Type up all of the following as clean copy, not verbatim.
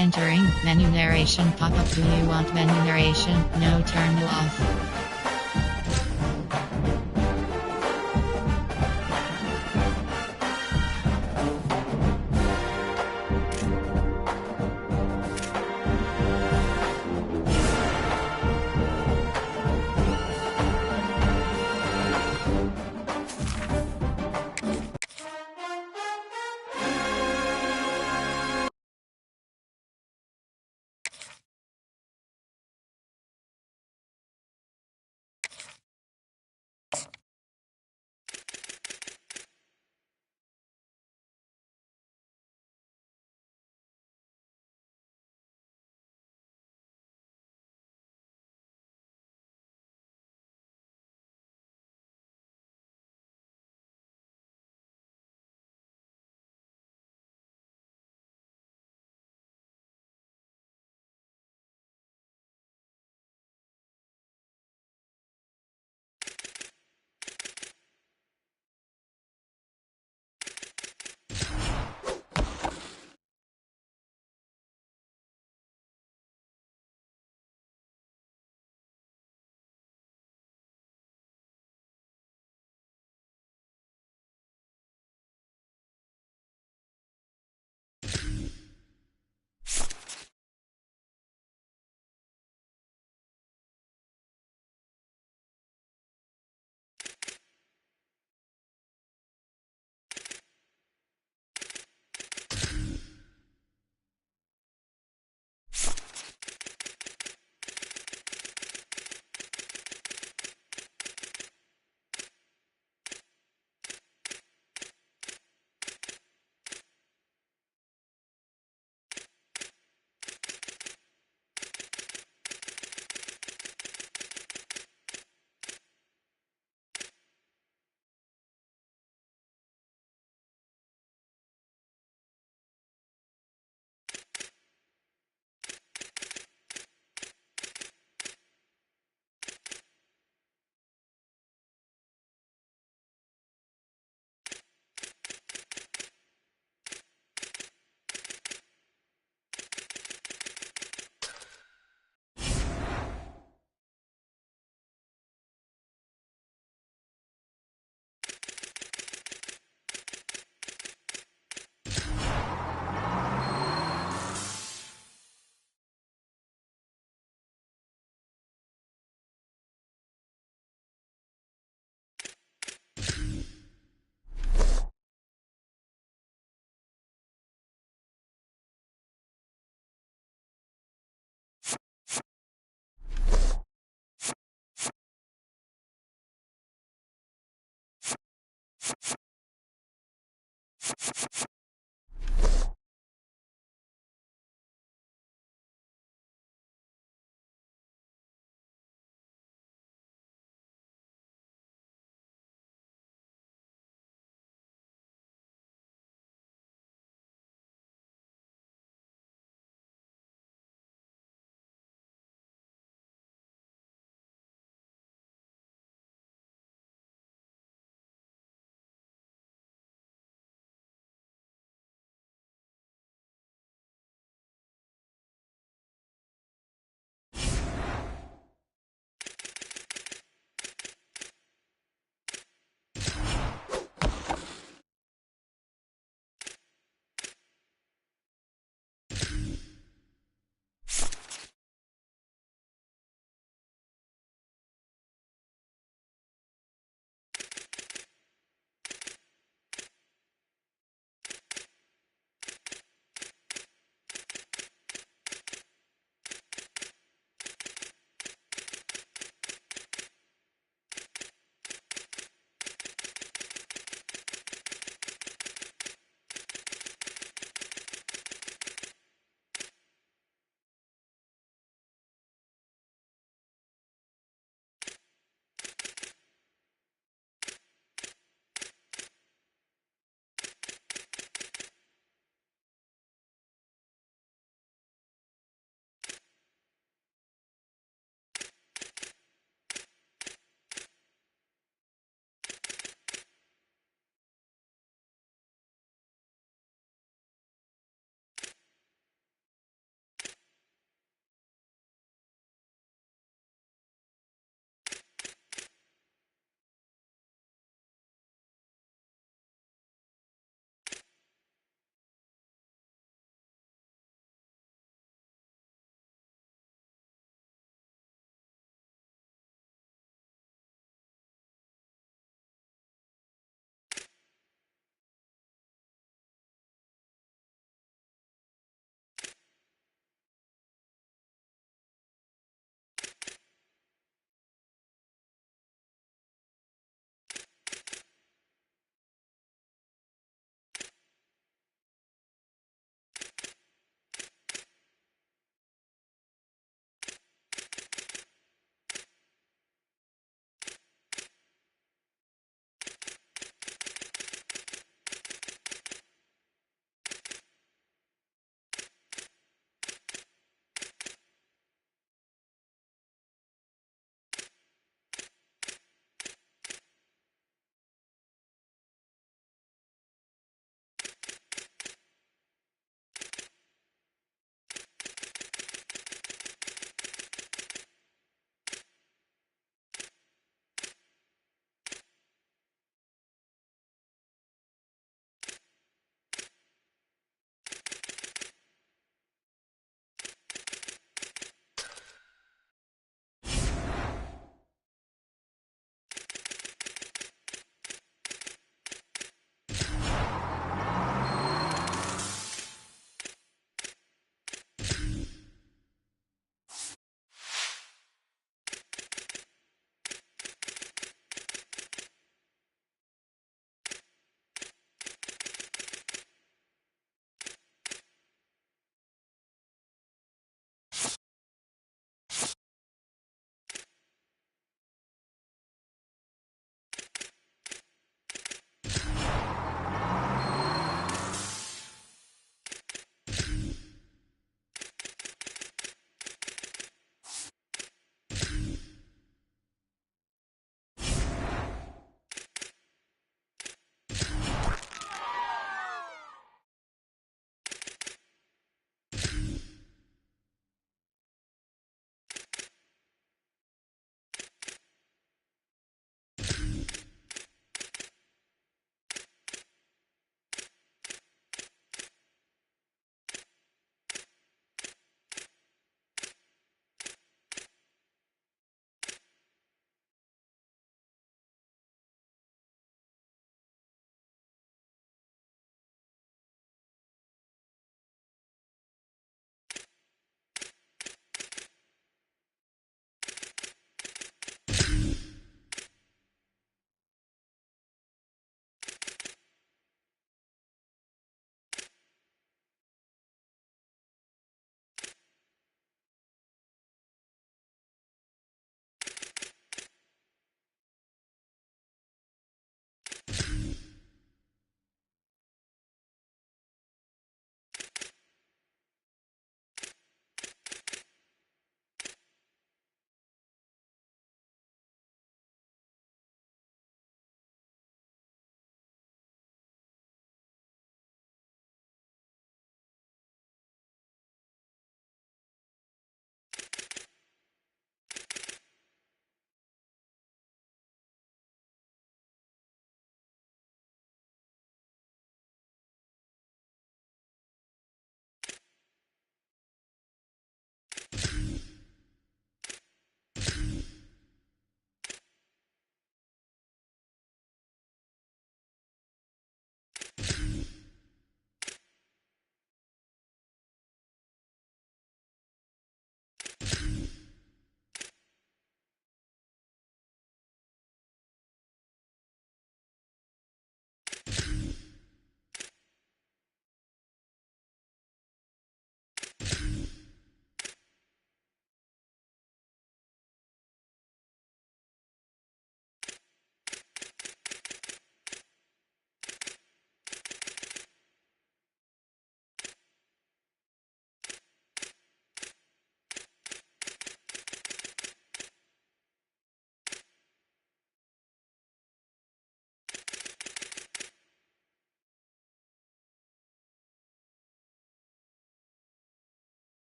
Entering menu narration pop-up. Do you want menu narration? No, turn it off.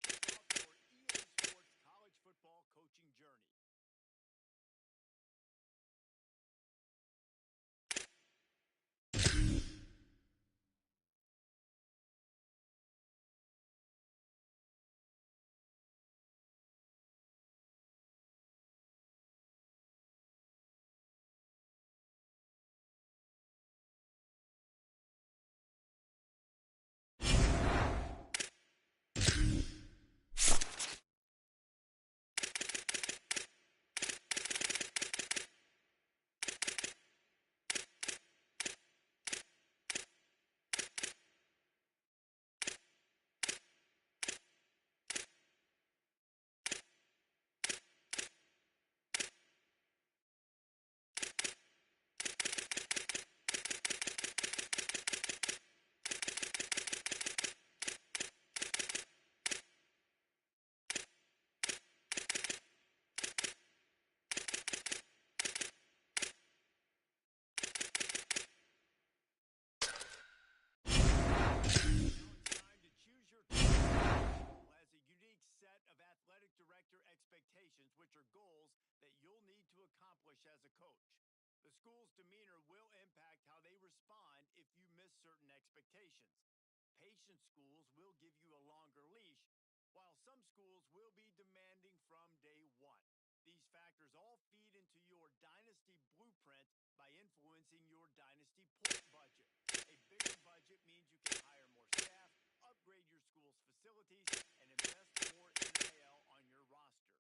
Sports college football coaching journey. Athletic director expectations, which are goals that you'll need to accomplish as a coach. The school's demeanor will impact how they respond if you miss certain expectations. Patient schools will give you a longer leash, while some schools will be demanding from day one. These factors all feed into your dynasty blueprint by influencing your dynasty point budget. A bigger budget means you can hire more staff, upgrade your school's facilities, and invest more NIL on your roster.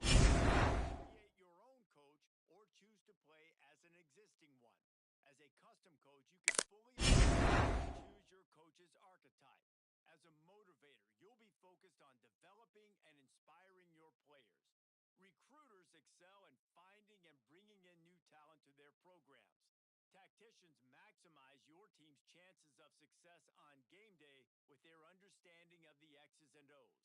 Create your own coach or choose to play as an existing one. As a custom coach, you can fully choose your coach's archetype. As a motivator, you'll be focused on developing and inspiring your players. Recruiters excel in finding and bringing in new talent to their programs. Tacticians maximize your team's chances of success on game day with their understanding of the X's and O's.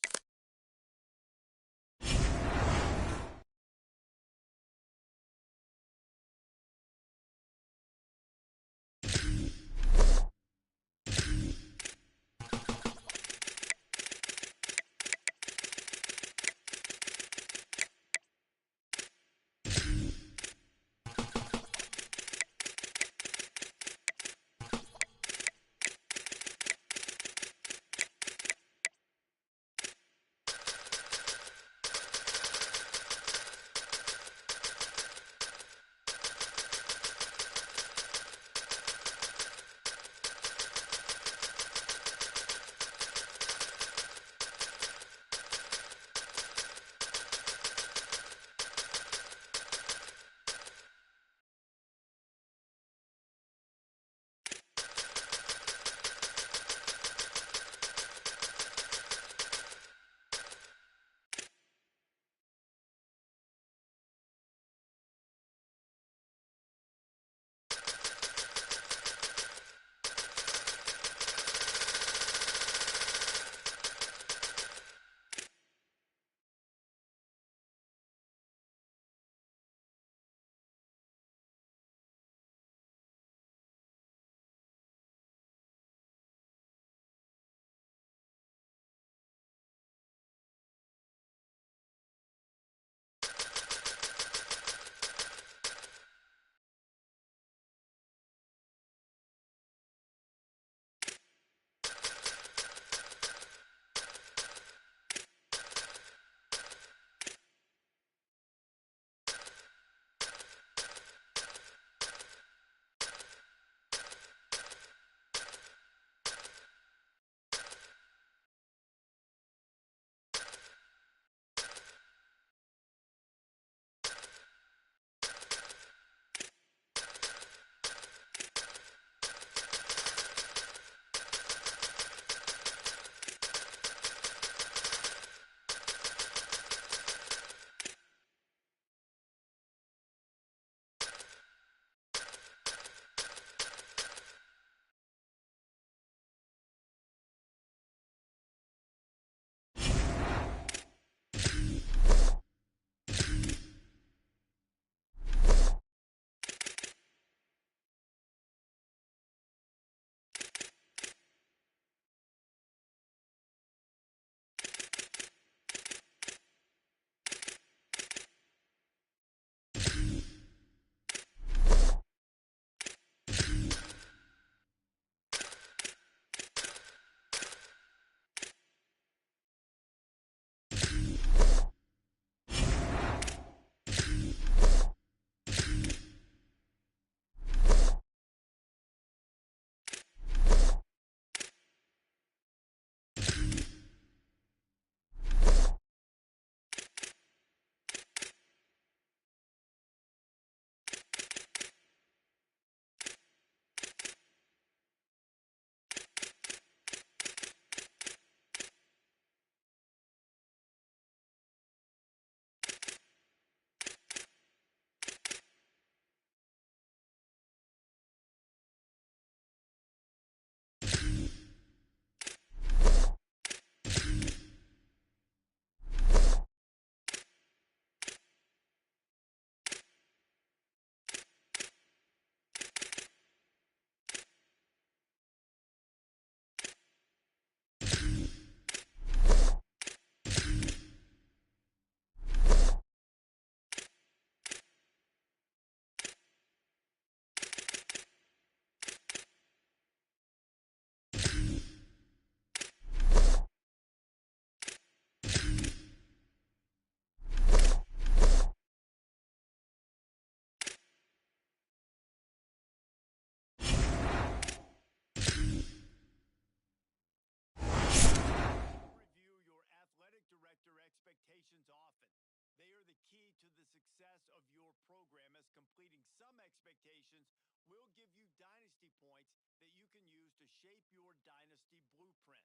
expectations often. They are the key to the success of your program, as completing some expectations will give you dynasty points that you can use to shape your dynasty blueprint.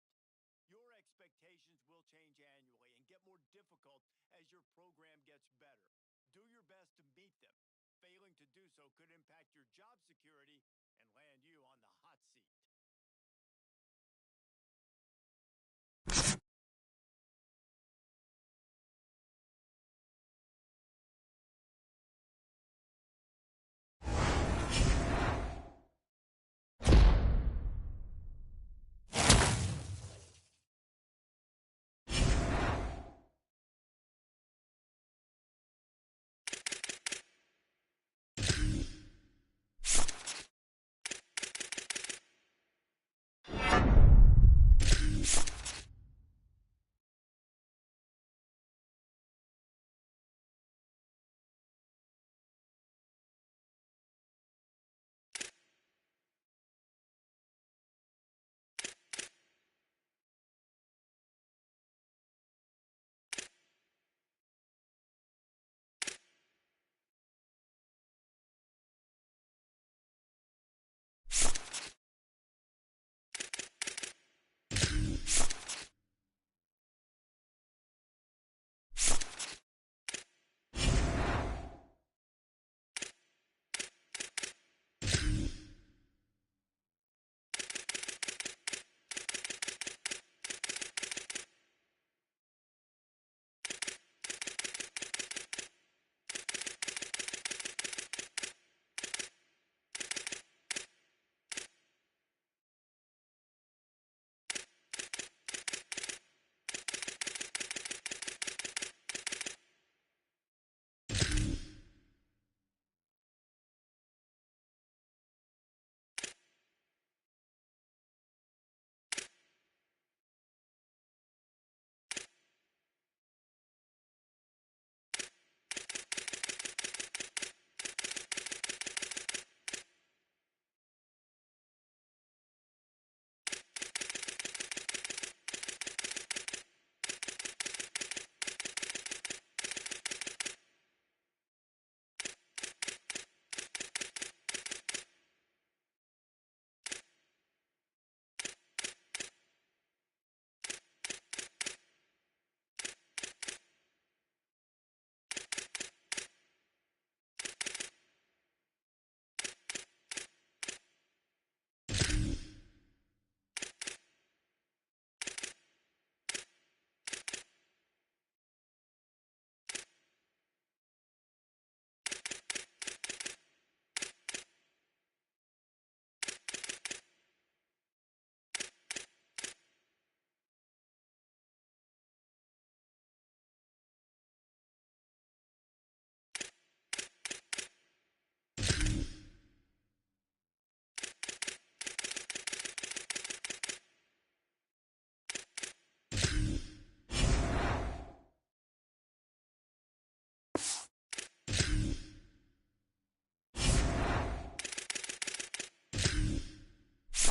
Your expectations will change annually and get more difficult as your program gets better. Do your best to meet them. Failing to do so could impact your job security and land you on the hot seat.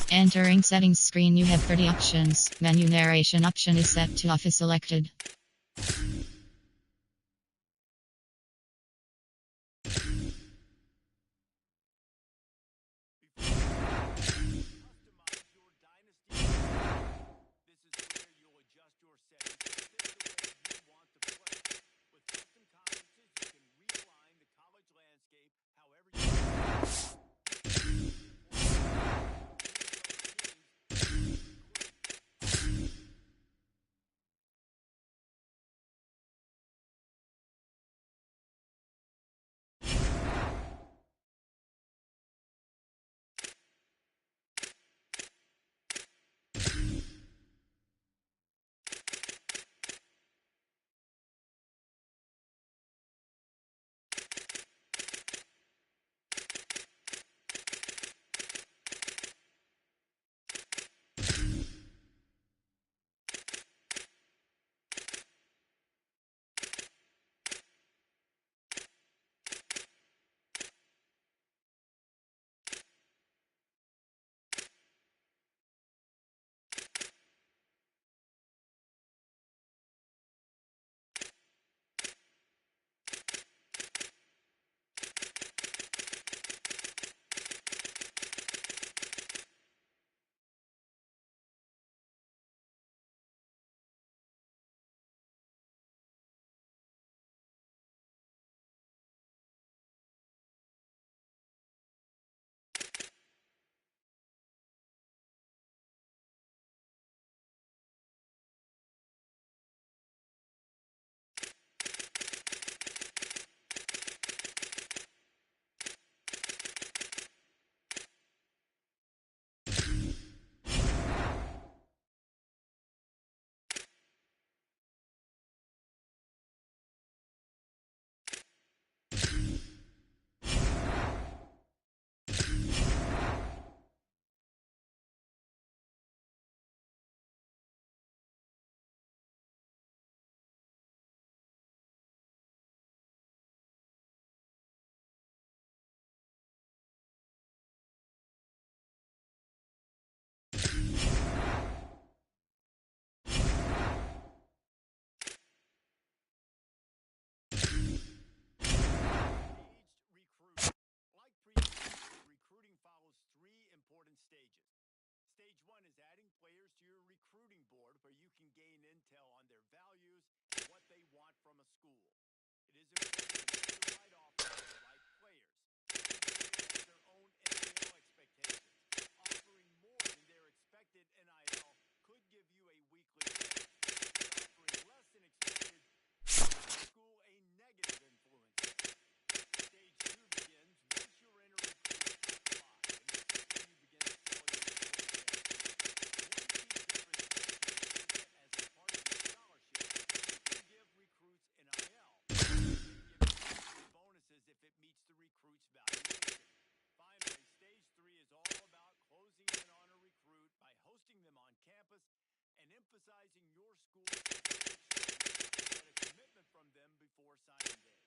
Entering settings screen, you have 30 options. Menu narration option is set to off is selected. Customize your dynasty. This is where you'll adjust your settings to fit the way you want to play. With custom conferences, you can realign the college landscape however you want. one is adding players to your recruiting board where you can gain intel on their values and what they want from a school. It is important to make the right offer to the right players. Every player has their own NIL expectations. Offering more than their expected NIL could give you a weekly raise. Offering less than expected could give the school a negative influence. Stage 2 begins once you're in a recruit's top 5, and this is when you begin to sell your program. One key difference this year is that as a part of your scholarship, you can give recruits NIL. You can give recruits bonuses if it meets the recruit's valuation. Finally, stage 3 is all about closing in on a recruit by hosting them on campus and emphasizing your school's specific strengths to get a commitment from them before signing day.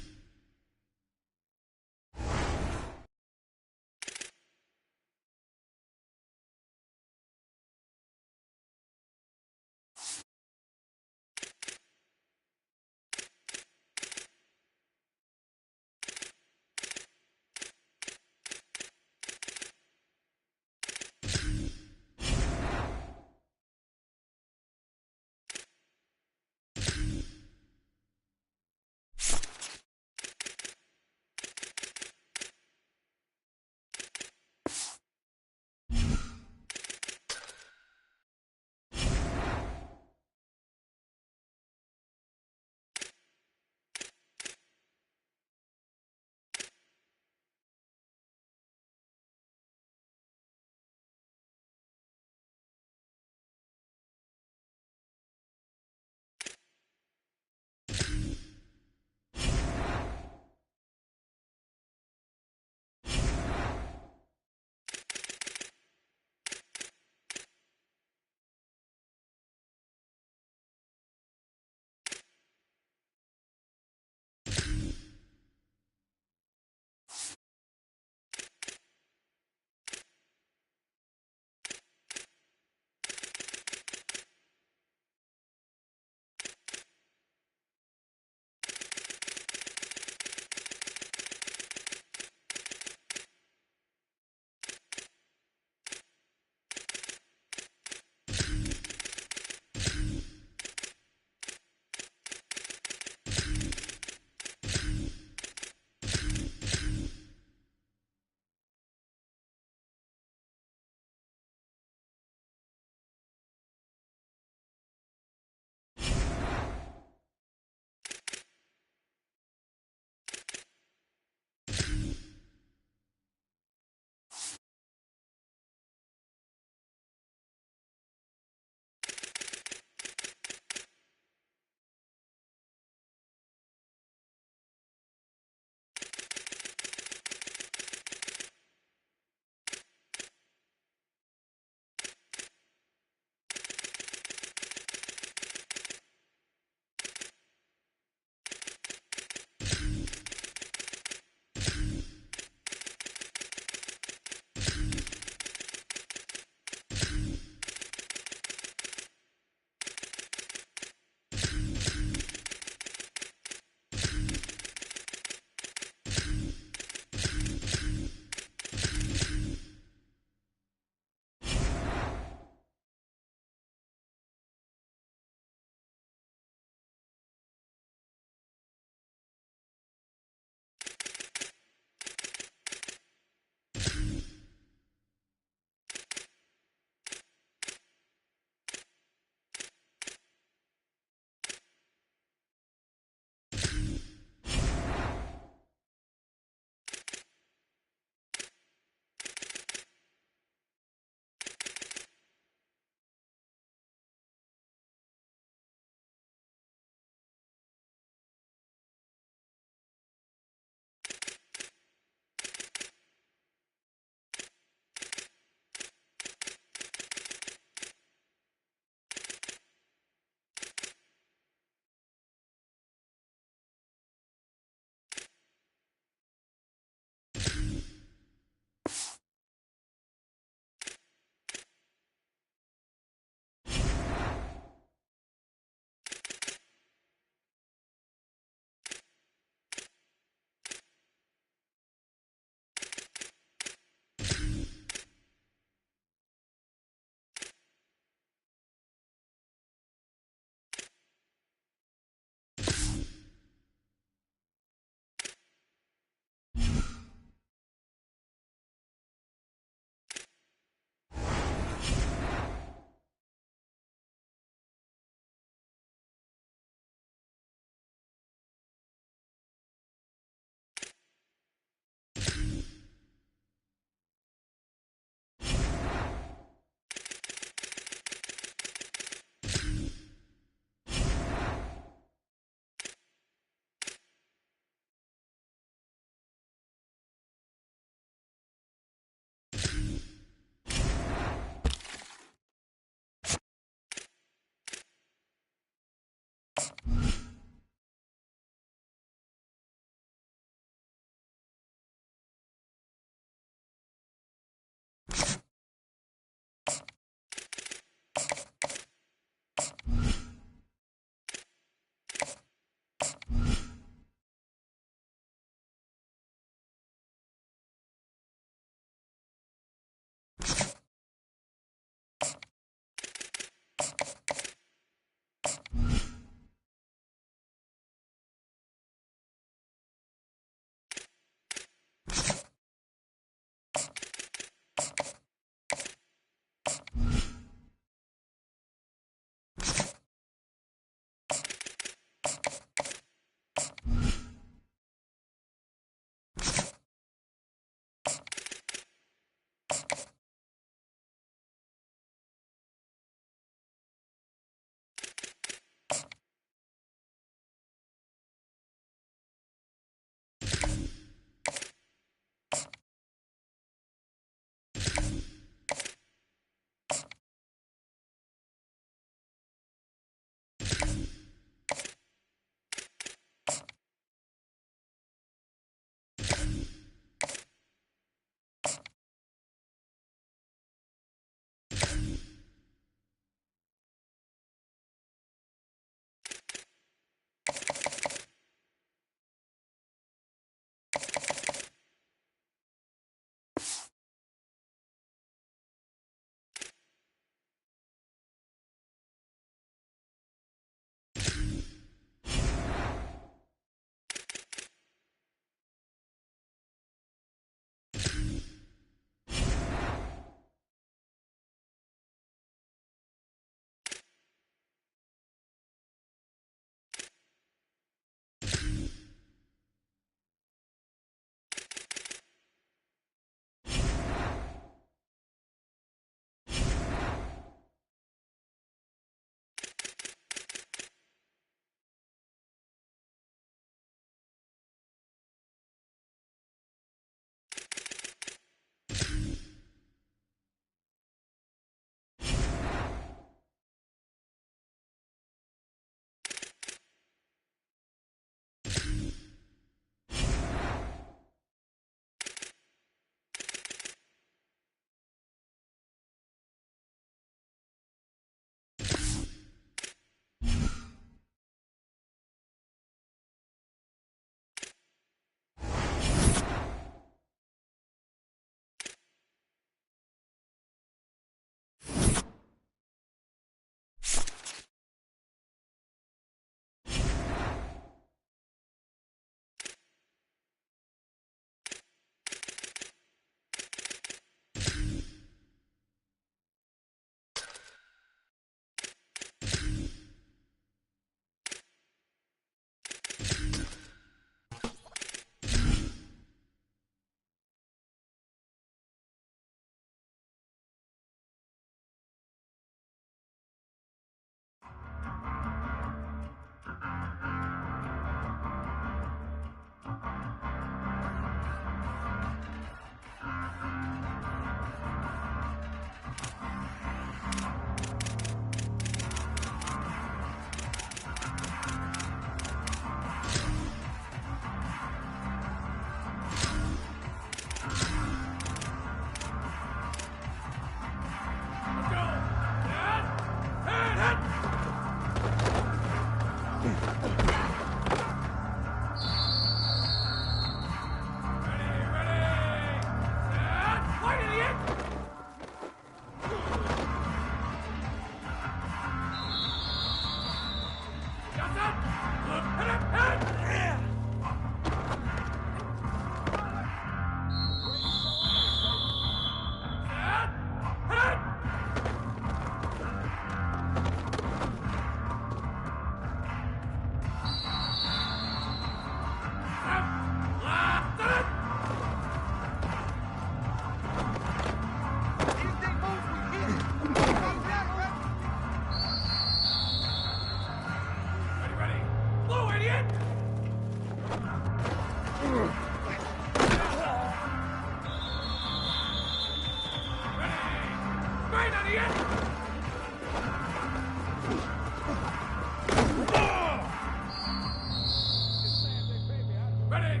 Ready,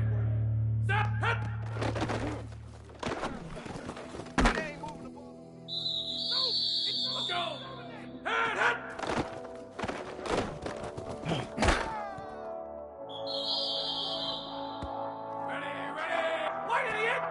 set, hit! Let's go! Hit, hit! Ready, white idiot!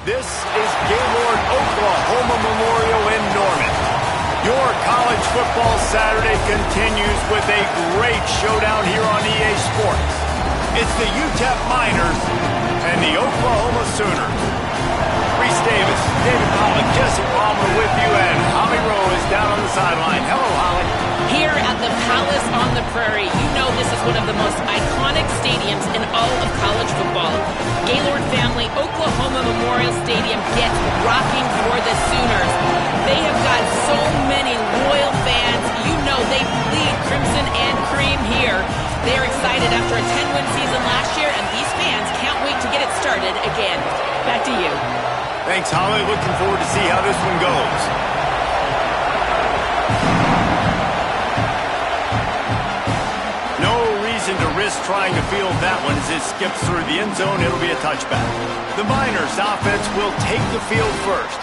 This is Gaylord Oklahoma Memorial in Norman. Your college football Saturday continues with a great showdown here on EA Sports. It's the UTEP Miners and the Oklahoma Sooners. Reese Davis, David Pollock, Jesse Palmer with you, and Holly Rowe is down on the sideline. Hello, Holly. Here at the Palace on the Prairie, you know this is one of the most iconic stadiums in all of college football. Gaylord family Oklahoma Memorial Stadium gets rocking for the Sooners. They have got so many loyal fans. You know they bleed crimson and cream here. They are excited after a 10-win season last year, and these fans can't wait to get it started again. Back to you. Thanks, Holly. Looking forward to see how this one goes. To risk trying to field that one as it skips through the end zone. It'll be a touchback. The Miners offense will take the field first,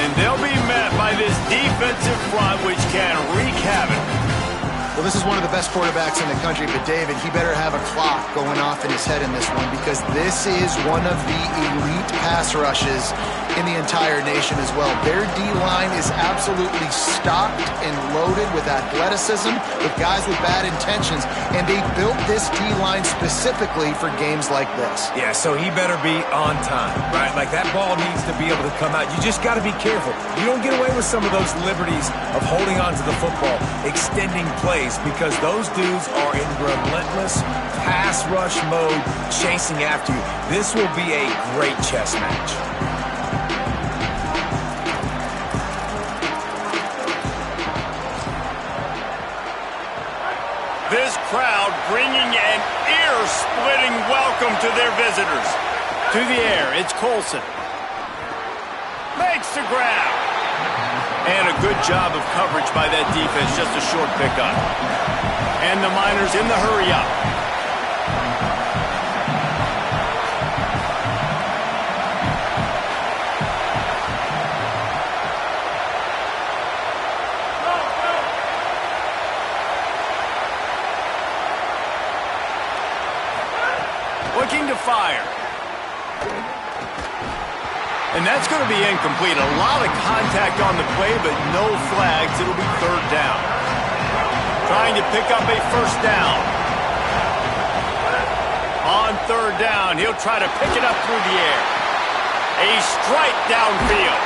and they'll be met by this defensive front, which can wreak havoc. Well, this is one of the best quarterbacks in the country, but David, he better have a clock going off in his head in this one, because this is one of the elite pass rushes in the entire nation as well. Their D-line is absolutely stocked and loaded with athleticism, with guys with bad intentions, and they built this D-line specifically for games like this. Yeah, so he better be on time, right? Like, that ball needs to be able to come out. You just got to be careful. You don't get away with some of those liberties of holding on to the football, extending plays, because those dudes are in relentless pass rush mode, chasing after you. This will be a great chess match. bringing an ear-splitting welcome to their visitors. To the air, it's Colson. Makes the grab. And a good job of coverage by that defense, just a short pickup. And the Miners in the hurry-up. Looking to fire. And that's going to be incomplete. A lot of contact on the play, but no flags. It'll be third down. Trying to pick up a first down. On third down, he'll try to pick it up through the air. A strike downfield.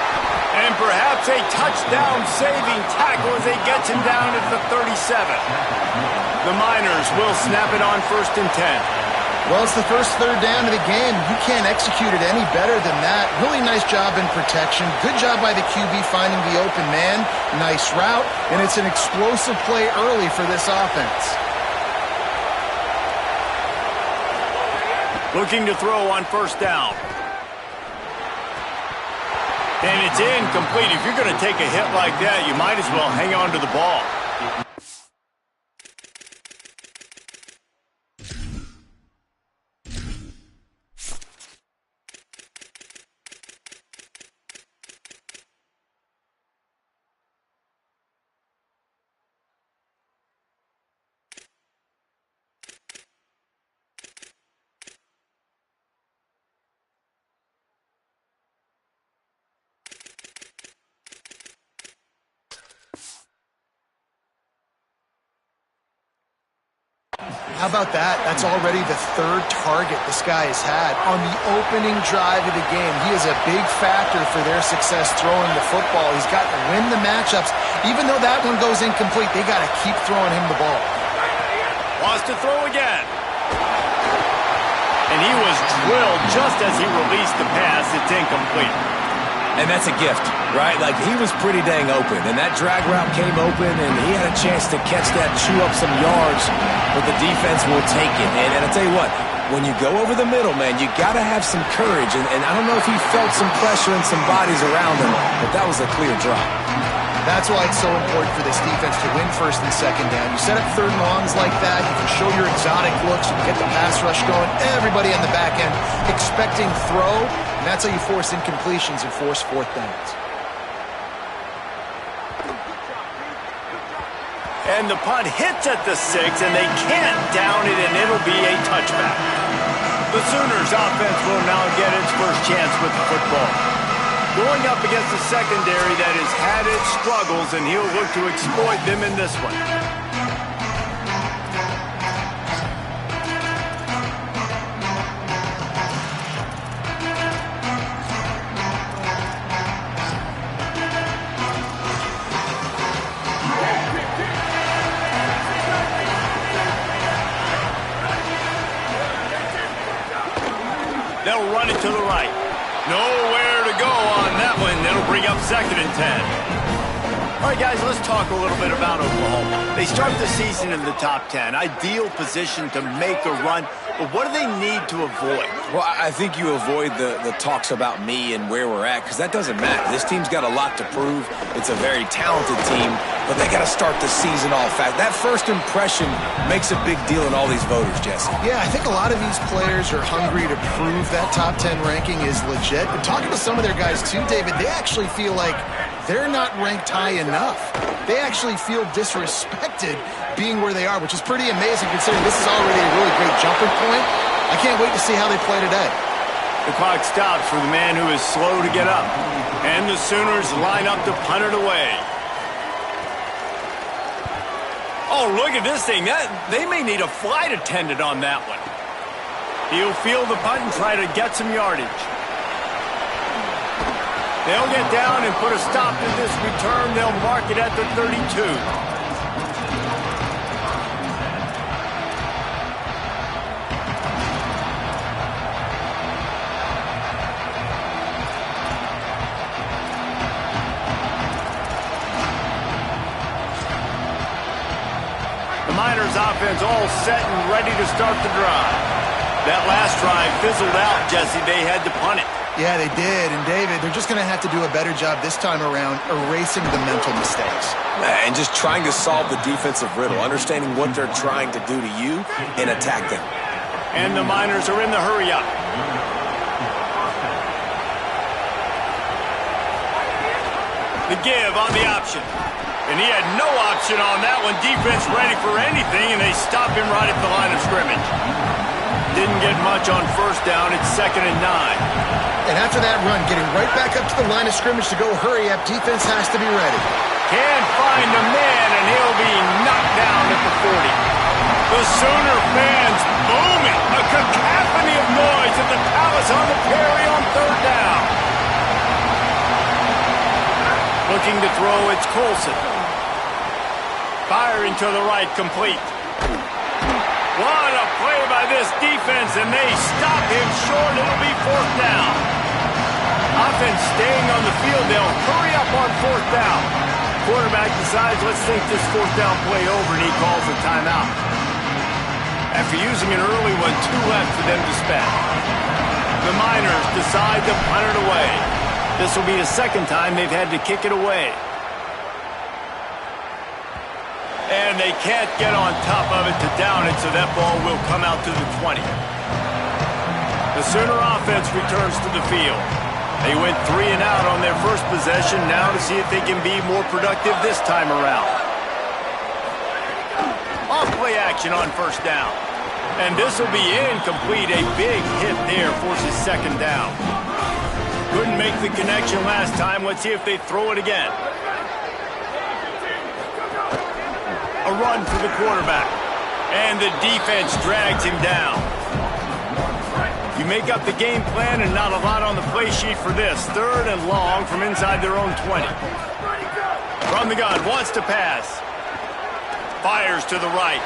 And perhaps a touchdown-saving tackle as he gets him down at the 37. The Miners will snap it on 1st and 10. Well, it's the first third down of the game. You can't execute it any better than that. Really nice job in protection. Good job by the QB finding the open man. Nice route. And it's an explosive play early for this offense. Looking to throw on first down. And it's incomplete. If you're going to take a hit like that, you might as well hang on to the ball. How about that? That's already the third target this guy has had on the opening drive of the game. He is a big factor for their success throwing the football. He's got to win the matchups. Even though that one goes incomplete, they got to keep throwing him the ball. Wants to throw again. And he was drilled just as he released the pass. It's incomplete. And that's a gift, right? Like, he was pretty dang open, and that drag route came open, and he had a chance to catch that, chew up some yards, but the defense will take it. And I'll tell you what, when you go over the middle, man, you got to have some courage, and I don't know if he felt some pressure and some bodies around him, but that was a clear drop. That's why it's so important for this defense to win first and second down. You set up third and longs like that, you can show your exotic looks, you can get the pass rush going, everybody on the back end expecting throw, and that's how you force incompletions and force fourth downs. And the punt hits at the 6, and they can't down it, and it'll be a touchback. The Sooners offense will now get its first chance with the football. Going up against a secondary that has had its struggles, and he'll look to exploit them in this one. They'll run it to the right. Nowhere to go on that one. That'll bring up 2nd and 10. All right, guys, let's talk a little bit about Oklahoma. They start the season in the top 10. Ideal position to make a run. But what do they need to avoid? Well, I think you avoid the talks about me and where we're at, because that doesn't matter. This team's got a lot to prove. It's a very talented team, but they got to start the season off fast. That first impression makes a big deal in all these voters, Jesse. Yeah, I think a lot of these players are hungry to prove that top 10 ranking is legit. And talking to some of their guys too, David, they actually feel like they're not ranked high enough. They actually feel disrespected being where they are, which is pretty amazing considering this is already a really great jumping point. I can't wait to see how they play today. The clock stops for the man who is slow to get up. And the Sooners line up to punt it away. Oh, look at this thing. They may need a flight attendant on that one. He'll field the punt and try to get some yardage. They'll get down and put a stop to this return. They'll mark it at the 32. The Miners Miners offense all set and ready to start the drive. That last drive fizzled out, Jesse. They had to punt it. Yeah, they did. And, David, they're just going to have to do a better job this time around erasing the mental mistakes. And just trying to solve the defensive riddle, understanding what they're trying to do to you and attack them. And the Miners are in the hurry-up. The give on the option. And he had no option on that one. Defense ready for anything, and they stop him right at the line of scrimmage. Didn't get much on first down. It's 2nd and 9. And after that run, getting right back up to the line of scrimmage to go hurry up, defense has to be ready. Can't find the man, and he'll be knocked down at the 40. The Sooner fans booming. A cacophony of noise at the Palace on the Prairie on 3rd down. Looking to throw, it's Colson. Firing to the right, complete. What a play by this defense, and they stop him short. It'll be 4th down. Offense staying on the field. They'll hurry up on 4th down. Quarterback decides, let's think this 4th down play over, and he calls a timeout. After using an early one, 2 left for them to spend. The Miners decide to punt it away. This will be the 2nd time they've had to kick it away. And they can't get on top of it to down it, so that ball will come out to the 20. The Sooner offense returns to the field. They went 3 and out on their first possession, now to see if they can be more productive this time around. Off-play action on 1st down. And this will be incomplete. A big hit there forces 2nd down. Couldn't make the connection last time. Let's see if they throw it again. A run for the quarterback. And the defense drags him down. You make up the game plan and not a lot on the play sheet for this. 3rd and long from inside their own 20. From the gun, wants to pass. Fires to the right.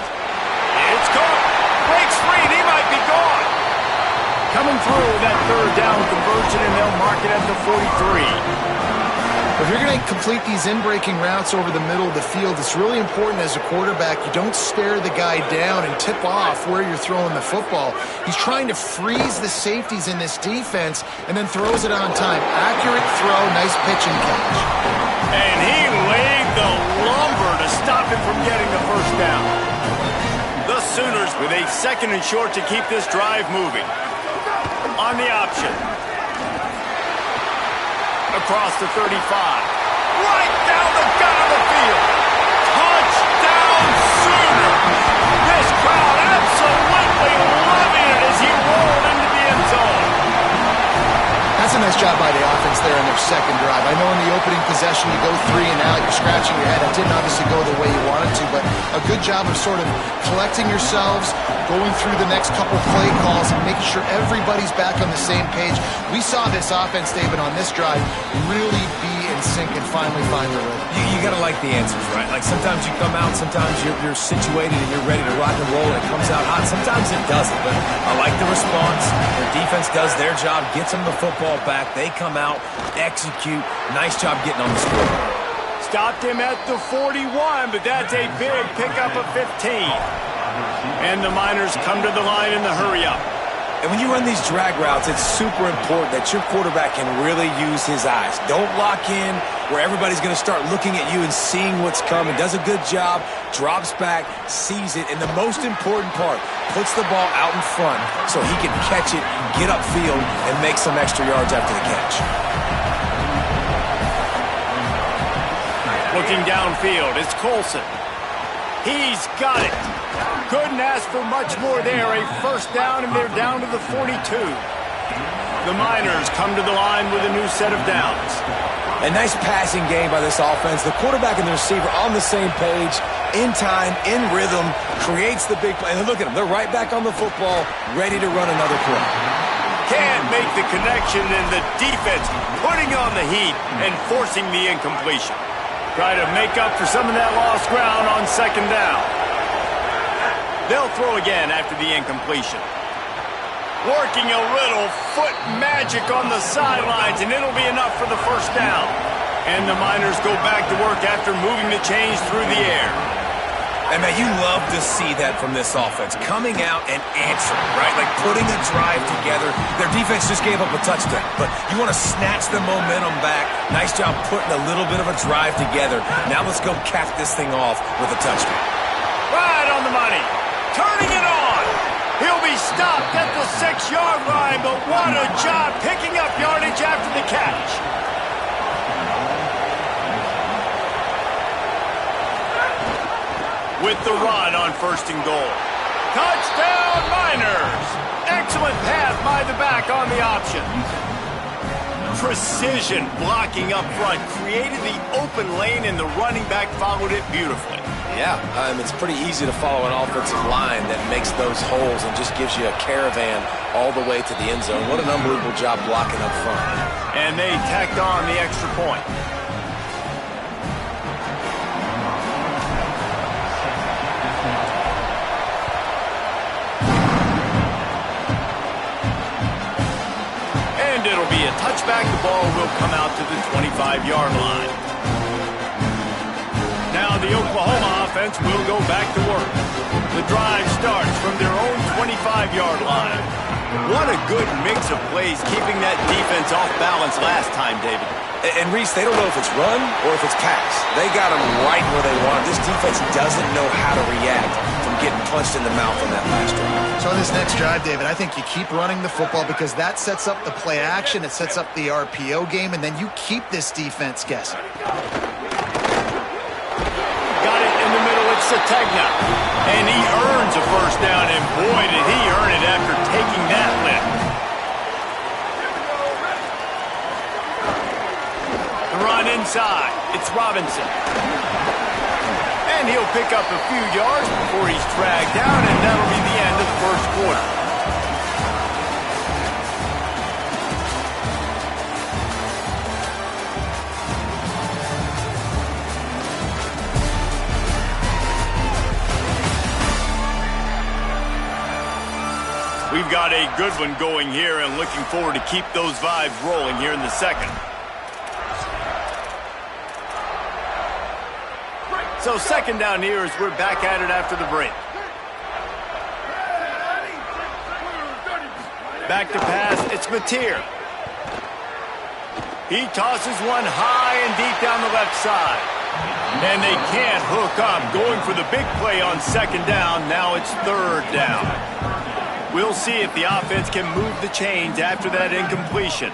It's caught. Breaks free, and he might be gone. Coming through that 3rd down conversion, and they'll mark it at the 43. If you're going to complete these in-breaking routes over the middle of the field, it's really important as a quarterback you don't stare the guy down and tip off where you're throwing the football. He's trying to freeze the safeties in this defense and then throws it on time. Accurate throw, nice pitch and catch. And he laid the lumber to stop him from getting the 1st down. The Sooners with a 2nd and short to keep this drive moving. On the option. Across the 35. Right down the gut of the field. Touchdown Sooners. This crowd absolutely loving it as he rolled into the end zone. That's a nice job by the offense there in their 2nd drive. I know in the opening possession you go 3 and out, you're scratching your head. It didn't obviously go the way you wanted to, but a good job of sort of collecting yourselves, going through the next couple play calls and making sure everybody's back on the same page. We saw this offense, David, on this drive really be in sync and finally find the rhythm. You got to like the answers, right? Like sometimes you come out, sometimes you're situated and you're ready to rock and roll and it comes out hot. Sometimes it doesn't, but I like the response. Their defense does their job, gets them the football back. They come out, execute. Nice job getting on the scoreboard. Stopped him at the 41, but that's a big pickup of 15. And the Miners come to the line in the hurry-up. And when you run these drag routes, it's super important that your quarterback can really use his eyes. Don't lock in where everybody's going to start looking at you and seeing what's coming. Does a good job, drops back, sees it, and the most important part, puts the ball out in front so he can catch it, get upfield, and make some extra yards after the catch. Looking downfield, it's Colson. He's got it. Couldn't ask for much more there. A 1st down, and they're down to the 42. The Miners come to the line with a new set of downs. A nice passing game by this offense. The quarterback and the receiver on the same page, in time, in rhythm, creates the big play. And look at them. They're right back on the football, ready to run another play. Can't make the connection, and the defense putting on the heat and forcing the incompletion. Try to make up for some of that lost ground on 2nd down. They'll throw again after the incompletion. Working a little foot magic on the sidelines, and it'll be enough for the 1st down. And the Miners go back to work after moving the chains through the air. And man, you love to see that from this offense. Coming out and answering, right? Like putting a drive together. Their defense just gave up a touchdown, but you want to snatch the momentum back. Nice job putting a little bit of a drive together. Now let's go cap this thing off with a touchdown. Right on the money. Turning it on. He'll be stopped at the 6-yard line, but what a job picking up yardage after the catch. With the run on 1st and goal. Touchdown, Miners! Excellent pass by the back on the option. Precision blocking up front created the open lane, and the running back followed it beautifully. Yeah, it's pretty easy to follow an offensive line that makes those holes and just gives you a caravan all the way to the end zone. What an unbelievable job blocking up front. And they tacked on the extra point. And it'll be a touchback. The ball will come out to the 25-yard line. Now the Oklahoma offense will go back to work. The drive starts from their own 25-yard line. What a good mix of plays, keeping that defense off balance last time, David. And Reese, they don't know if it's run or if it's pass. They got them right where they want them. This defense doesn't know how to react from getting punched in the mouth on that last drive. So on this next drive, David, I think you keep running the football because that sets up the play action, it sets up the RPO game, and then you keep this defense guessing. Sategna, and he earns a 1st down, and boy, did he earn it after taking that lift. The run inside, it's Robinson. And he'll pick up a few yards before he's dragged down, and that'll be the end of the 1st quarter. We've got a good one going here and looking forward to keep those vibes rolling here in the 2nd. So 2nd down here as we're back at it after the break. Back to pass, it's Mateer. He tosses one high and deep down the left side. And they can't hook up, going for the big play on 2nd down. Now it's 3rd down. We'll see if the offense can move the chains after that incompletion.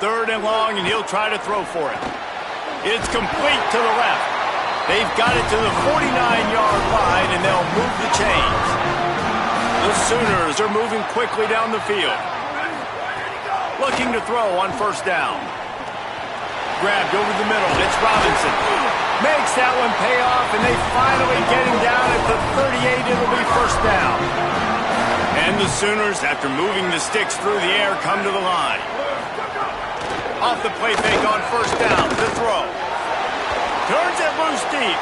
3rd and long, and he'll try to throw for it. It's complete to the left. They've got it to the 49-yard line, and they'll move the chains. The Sooners are moving quickly down the field. Looking to throw on 1st down. Grabbed over the middle. It's Robinson. Makes that one pay off, and they finally get him down at the 38. It'll be 1st down. And the Sooners, after moving the sticks through the air, come to the line. Off the play fake on 1st down. The throw. Turns it loose deep.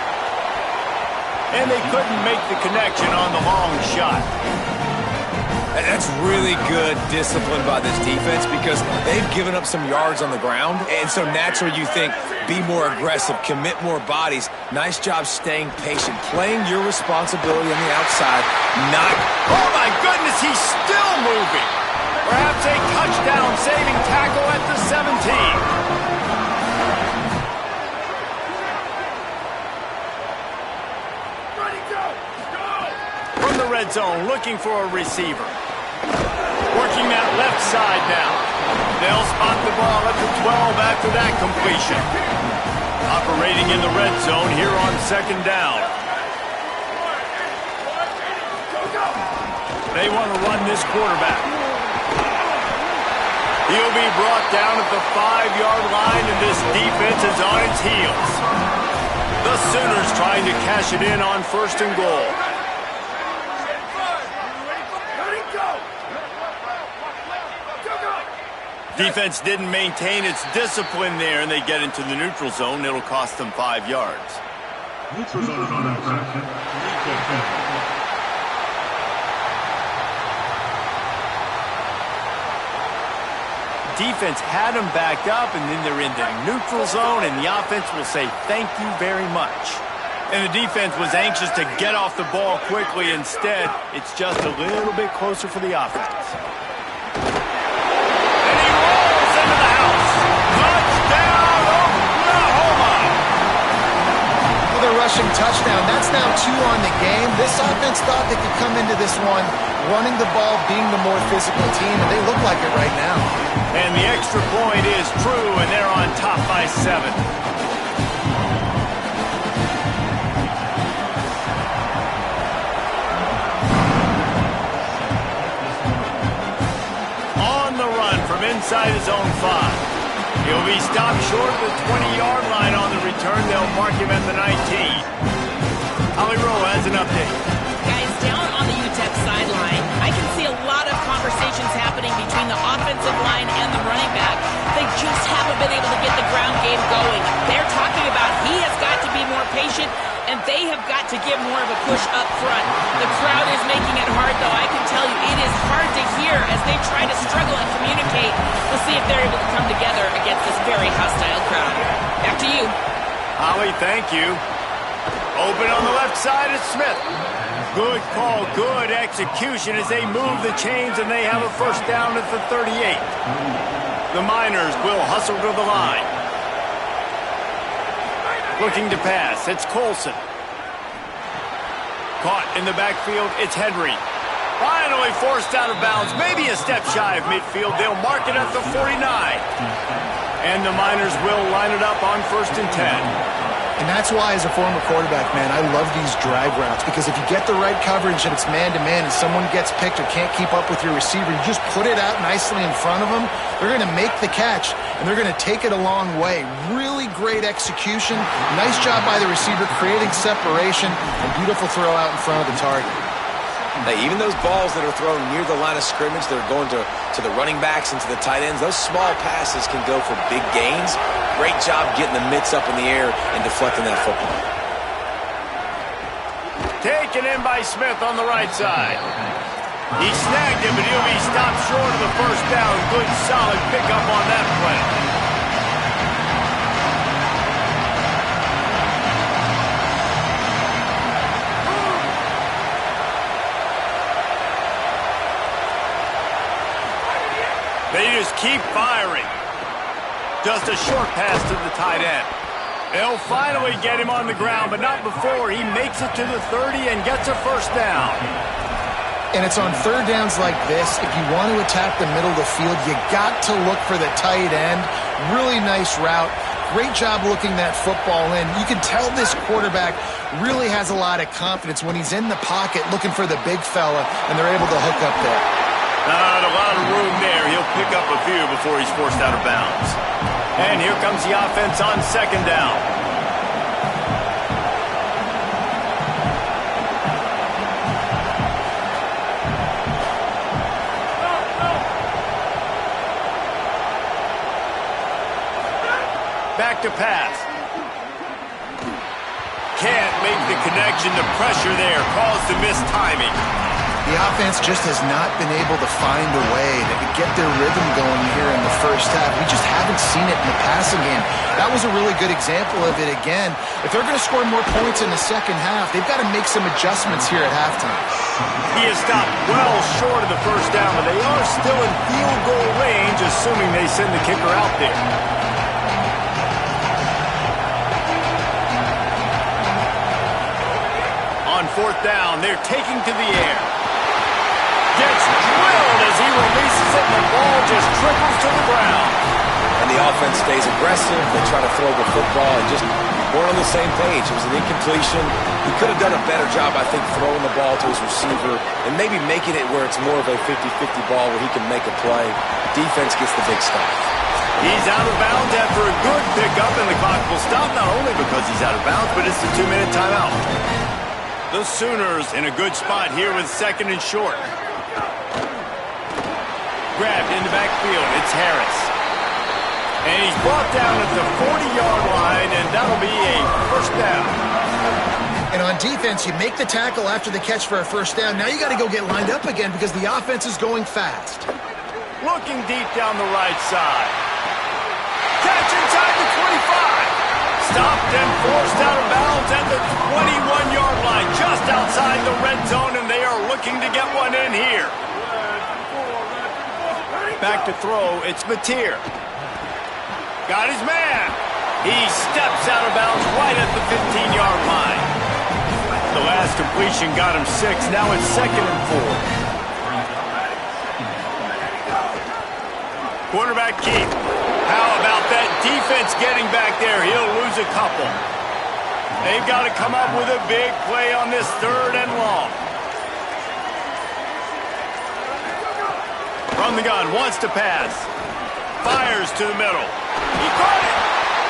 And they couldn't make the connection on the long shot. That's really good discipline by this defense because they've given up some yards on the ground, and so naturally you think, be more aggressive, commit more bodies. Nice job staying patient, playing your responsibility on the outside, not... Oh my goodness, he's still moving! Perhaps a touchdown-saving tackle at the 17. From the red zone, looking for a receiver. Working that left side now. They'll spot the ball at the 12 after that completion. Operating in the red zone here on 2nd down. They want to run this quarterback. He'll be brought down at the 5-yard line, and this defense is on its heels. The Sooners trying to cash it in on 1st and goal. Defense didn't maintain its discipline there, and they get into the neutral zone. It'll cost them 5 yards. Neutral zone is on infraction. defense had them backed up, and then they're in the neutral zone, and the offense will say thank you very much. And the defense was anxious to get off the ball quickly. Instead, it's just a little bit closer for the offense. And he rolls into the house. Touchdown, Oklahoma! Another rushing touchdown. That's now 2 on the game. This offense thought they could come into this one running the ball, being the more physical team, and they look like it right now. And the extra point is true, and they're on top by 7. From inside his own 5. He'll be stopped short of the 20-yard line on the return. They'll mark him at the 19. Holly Rowe has an update. Guys, down on the UTEP sideline, I can see a lot of conversations happening between the offensive line and the running back. They just haven't been able to get the ground game going. They're talking about he has got to be more patient, and they have got to give more of a push up front. The crowd is making it hard, though. I can tell you it is hard to hear as they try to struggle and communicate. We'll see if they're able to come together against this very hostile crowd. Back to you. Holly, thank you. Open on the left side is Smith. Good call, good execution as they move the chains, and they have a first down at the 38. The Miners will hustle to the line. Looking to pass, it's Colson. Caught in the backfield, it's Henry. Finally forced out of bounds, maybe a step shy of midfield. They'll mark it at the 49. And the Miners will line it up on 1st and 10. And that's why, as a former quarterback, man, I love these drag routes, because if you get the right coverage and it's man-to-man and someone gets picked or can't keep up with your receiver, you just put it out nicely in front of them. They're going to make the catch, and they're going to take it a long way. Really great execution. Nice job by the receiver creating separation, and beautiful throw out in front of the target. Hey, even those balls that are thrown near the line of scrimmage that are going to the running backs and to the tight ends, those small passes can go for big gains. Great job getting the mitts up in the air and deflecting that football. Taken in by Smith on the right side. He snagged him, but he'll be stopped short of the first down. Good, solid pickup on that play. They just keep firing. Just a short pass to the tight end. They'll finally get him on the ground, but not before he makes it to the 30 and gets a first down. And it's on third downs like this, if you want to attack the middle of the field, you got to look for the tight end. Really nice route. Great job looking that football in. You can tell this quarterback really has a lot of confidence when he's in the pocket looking for the big fella, and they're able to hook up there. Not a lot of room there. He'll pick up a few before he's forced out of bounds. And here comes the offense on 2nd down. Back to pass. Can't make the connection. The pressure there caused the missed timing. The offense just has not been able to find a way to get their rhythm going here in the first half. We just haven't seen it in the passing game. That was a really good example of it again. If they're going to score more points in the second half, they've got to make some adjustments here at halftime. He has stopped well short of the first down, but they are still in field goal range, assuming they send the kicker out there. On 4th down, they're taking to the air. Gets drilled as he releases it, and the ball just triples to the ground. And the offense stays aggressive. They try to throw the football and just weren't on the same page. It was an incompletion. He could have done a better job, I think, throwing the ball to his receiver and maybe making it where it's more of a 50-50 ball where he can make a play. Defense gets the big stop. He's out of bounds after a good pickup, and the clock will stop not only because he's out of bounds, but it's the 2-minute timeout. The Sooners in a good spot here with 2nd and short. Grabbed in the backfield, it's Harris. And he's brought down at the 40-yard line, and that'll be a first down. And on defense, you make the tackle after the catch for a first down. Now you got to go get lined up again because the offense is going fast. looking deep down the right side. Catch inside the 25. Stopped and forced out of bounds at the 21-yard line, just outside the red zone, and they are looking to get one in here. Back to throw, it's Mateer. Got his man. He steps out of bounds right at the 15-yard line. The last completion got him 6. Now it's 2nd and 4. Quarterback keep. How about that defense getting back there? He'll lose a couple. They've got to come up with a big play on this 3rd and long. From the gun, wants to pass. Fires to the middle. He caught it.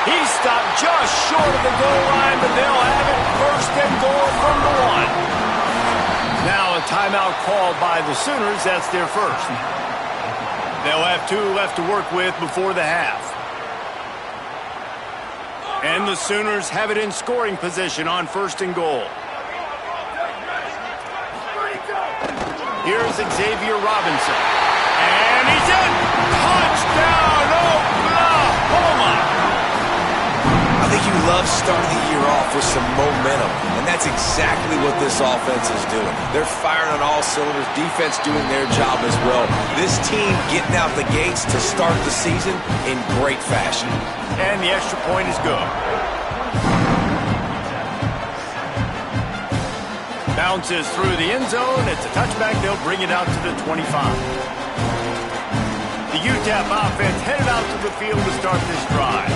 He stopped just short of the goal line, but they'll have it 1st and goal from the 1. Now a timeout called by the Sooners. That's their first. They'll have 2 left to work with before the half. And the Sooners have it in scoring position on 1st and goal. Here's Xavier Robinson. And he's in! Touchdown, Oklahoma! I think you love starting the year off with some momentum, and that's exactly what this offense is doing. They're firing on all cylinders, defense doing their job as well. This team getting out the gates to start the season in great fashion. And the extra point is good. Bounces through the end zone. It's a touchback. They'll bring it out to the 25. The UTEP offense headed out to the field to start this drive.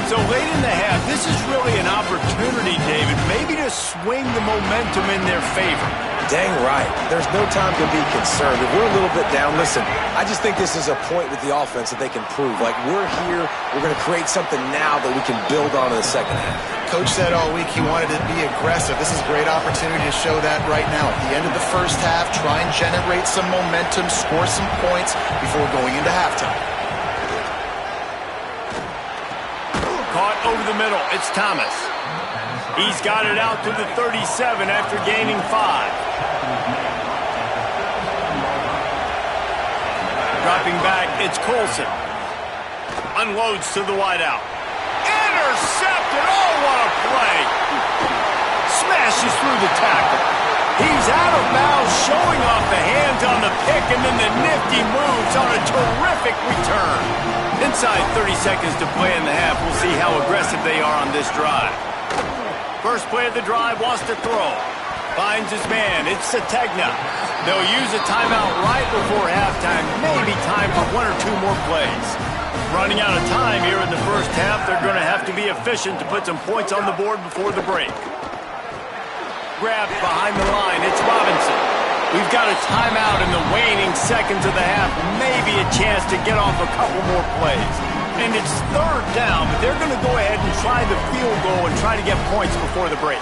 So late in the half, this is really an opportunity, David, maybe to swing the momentum in their favor. Dang right. There's no time to be concerned. If we're a little bit down, listen, I just think this is a point with the offense that they can prove. Like, we're here, we're going to create something now that we can build on in the second half. Coach said all week he wanted to be aggressive. This is a great opportunity to show that right now. At the end of the first half, try and generate some momentum, score some points before going into halftime. Caught over the middle. It's Thomas. He's got it out to the 37 after gaining 5. Dropping back, it's Colson. Unloads to the wideout. Intercepted! Oh, what a play! Smashes through the tackle. He's out of bounds, showing off the hands on the pick, and then the nifty moves on a terrific return. Inside 30 seconds to play in the half. We'll see how aggressive they are on this drive. First play of the drive, wants to throw. Finds his man. It's Sategna. They'll use a timeout right before halftime. Maybe time for 1 or 2 more plays. Running out of time here in the first half. They're going to have to be efficient to put some points on the board before the break. Grabbed behind the line. It's Robinson. We've got a timeout in the waning seconds of the half. Maybe a chance to get off a couple more plays. And it's 3rd down, but they're going to go ahead and try the field goal and try to get points before the break.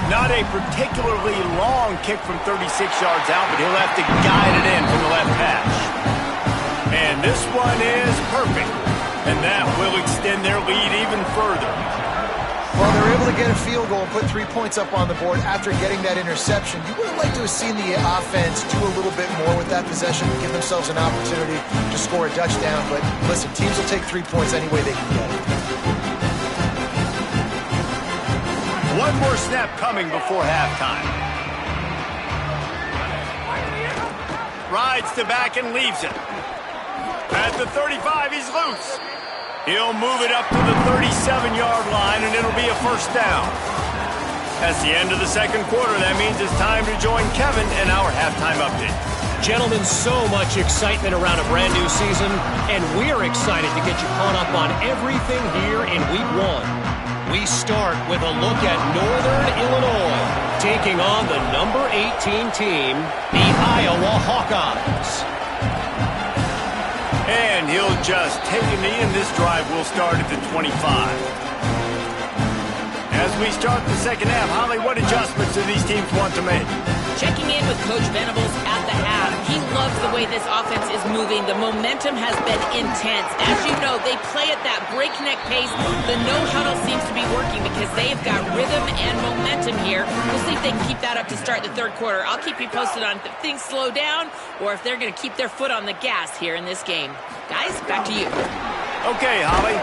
Not a particularly long kick from 36 yards out, but he'll have to guide it in from the left hash. And this one is perfect. And that will extend their lead even further. Well, they're able to get a field goal and put 3 points up on the board after getting that interception. You would have liked to have seen the offense do a little bit more with that possession, give themselves an opportunity to score a touchdown. But listen, teams will take 3 points any way they can get it. One more snap coming before halftime. Rides to back and leaves it. At the 35, he's loose. He'll move it up to the 37-yard line, and it'll be a 1st down. That's the end of the second quarter. That means it's time to join Kevin in our halftime update. Gentlemen, so much excitement around a brand new season, and we're excited to get you caught up on everything here in Week 1. We start with a look at Northern Illinois, taking on the number 18 team, the Iowa Hawkeyes. And he'll just take a knee, and this drive will start at the 25. As we start the second half, Holly, what adjustments do these teams want to make? Checking in with Coach Venables at the half. He loves the way this offense is moving. The momentum has been intense. As you know, they play at that breakneck pace. The no-huddle seems to be working because they've got rhythm and momentum here. We'll see if they can keep that up to start the third quarter. I'll keep you posted on if things slow down or if they're going to keep their foot on the gas here in this game. Guys, back to you. Okay, Holly.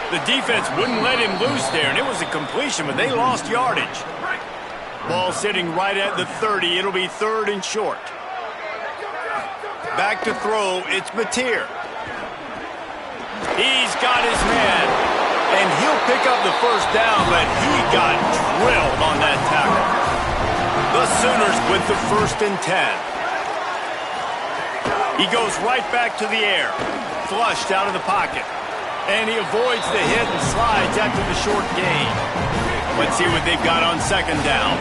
The defense wouldn't let him loose there, and it was a completion, but they lost yardage. Ball sitting right at the 30. It'll be 3rd and short. Back to throw. It's Mateer. He's got his man, and he'll pick up the first down, but he got drilled on that tackle. The Sooners with the 1st and 10. He goes right back to the air, flushed out of the pocket. And he avoids the hit and slides after the short gain. Let's see what they've got on 2nd down.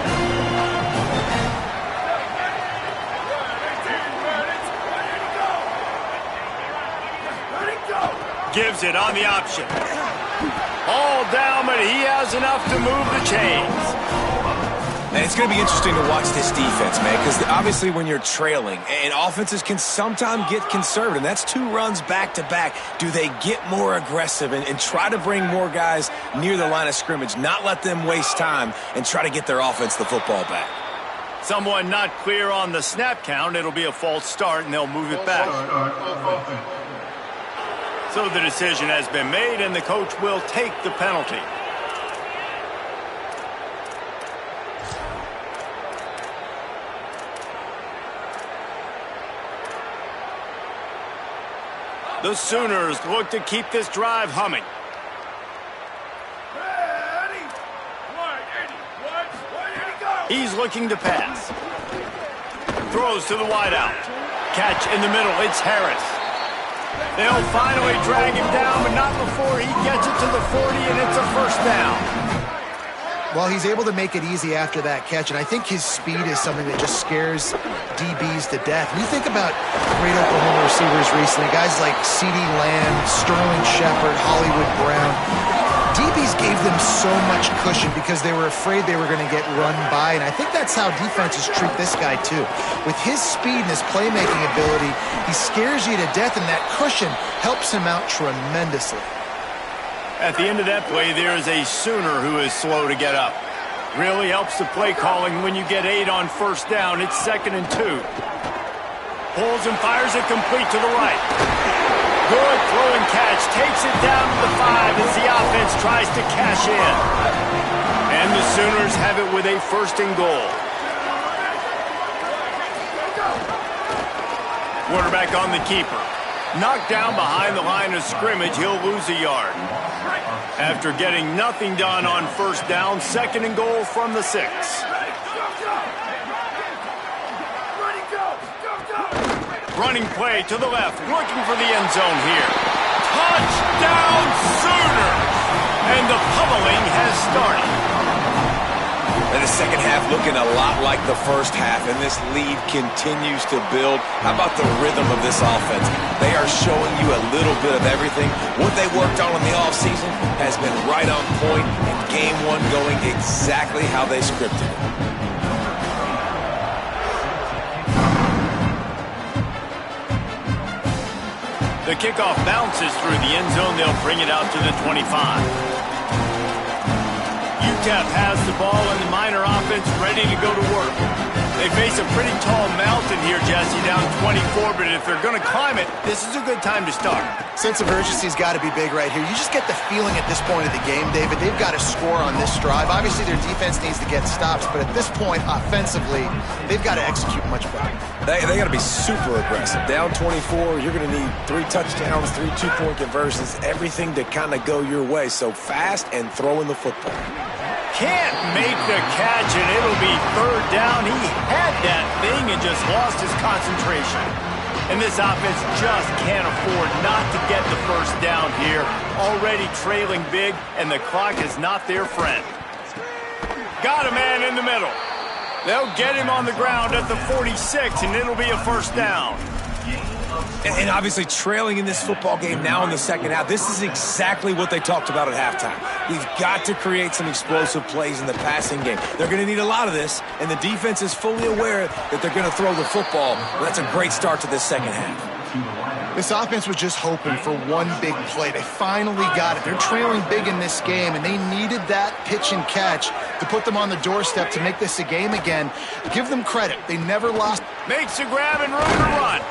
Gives it on the option. All down, but he has enough to move the chains. And it's going to be interesting to watch this defense, man, because obviously when you're trailing, and offenses can sometimes get conservative, and that's 2 runs back-to-back. Do they get more aggressive and try to bring more guys near the line of scrimmage, not let them waste time, and try to get their offense the football back? Someone not clear on the snap count. It'll be a false start, and they'll move it back. So the decision has been made, and the coach will take the penalty. The Sooners look to keep this drive humming. He's looking to pass. Throws to the wideout. Catch in the middle. It's Harris. They'll finally drag him down, but not before he gets it to the 40, and it's a 1st down. Well, he's able to make it easy after that catch, and I think his speed is something that just scares DBs to death. You think about great Oklahoma receivers recently, guys like CeeDee Lamb, Sterling Shepard, Hollywood Brown. DBs gave them so much cushion because they were afraid they were going to get run by, and I think that's how defenses treat this guy too. With his speed and his playmaking ability, he scares you to death, and that cushion helps him out tremendously. At the end of that play, there is a Sooner who is slow to get up. Really helps the play calling when you get 8 on 1st down. It's 2nd and 2. Pulls and fires it complete to the right. Good throw and catch. Takes it down to the 5 as the offense tries to cash in. And the Sooners have it with a 1st and goal. Quarterback on the keeper. Knocked down behind the line of scrimmage, he'll lose a yard. After getting nothing done on 1st down, 2nd and goal from the 6. Running play to the left, looking for the end zone here. Touchdown Sooners! And the pummeling has started. And the second half looking a lot like the first half, and this lead continues to build. How about the rhythm of this offense? They are showing you a little bit of everything. What they worked on in the offseason has been right on point, and game 1 going exactly how they scripted it. The kickoff bounces through the end zone. They'll bring it out to the 25. UTEP has the ball, and the Miner offense ready to go to work. They face a pretty tall mountain here, Jesse, down 24, but if they're going to climb it, this is a good time to start. Sense of urgency's got to be big right here. You just get the feeling at this point of the game, David, they've got to score on this drive. Obviously, their defense needs to get stops, but at this point, offensively, they've got to execute much better. They got to be super aggressive. Down 24, you're going to need 3 touchdowns, 3 2-point conversions, everything to kind of go your way. So fast and throwing the football. Can't make the catch, and it'll be 3rd down. He had that thing and just lost his concentration. And this offense just can't afford not to get the 1st down here. Already trailing big, and the clock is not their friend. Got a man in the middle. They'll get him on the ground at the 46, and it'll be a 1st down. And obviously trailing in this football game now in the second half, this is exactly what they talked about at halftime. We've got to create some explosive plays in the passing game. They're going to need a lot of this, and the defense is fully aware that they're going to throw the football. Well, that's a great start to this second half. This offense was just hoping for one big play. They finally got it. They're trailing big in this game, and they needed that pitch and catch to put them on the doorstep to make this a game again. Give them credit. They never lost. Makes a grab and room to run.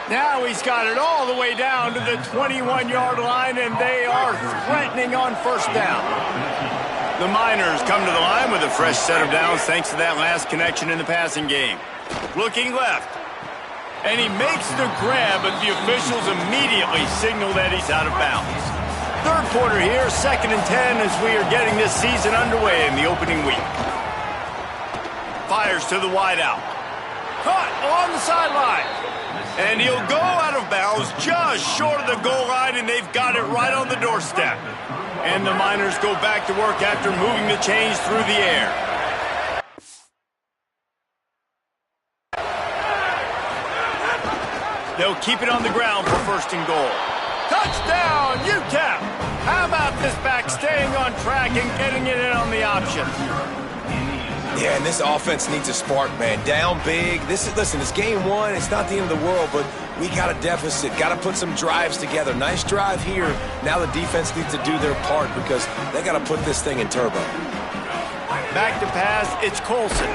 Now he's got it all the way down to the 21-yard line, and they are threatening on first down. The Miners come to the line with a fresh set of downs thanks to that last connection in the passing game. Looking left. And he makes the grab, but the officials immediately signal that he's out of bounds. Third quarter here, 2nd and 10 as we are getting this season underway in the opening week. Fires to the wideout. Caught on the sideline. And he'll go out of bounds just short of the goal line, and they've got it right on the doorstep. And the Miners go back to work after moving the chains through the air. They'll keep it on the ground for 1st and goal. Touchdown, UTEP! How about this back staying on track and getting it in on the option? Yeah, and this offense needs a spark, man. Down big. Listen, it's game one. It's not the end of the world, but we got a deficit. Got to put some drives together. Nice drive here. Now the defense needs to do their part because they got to put this thing in turbo. Back to pass, it's Colson.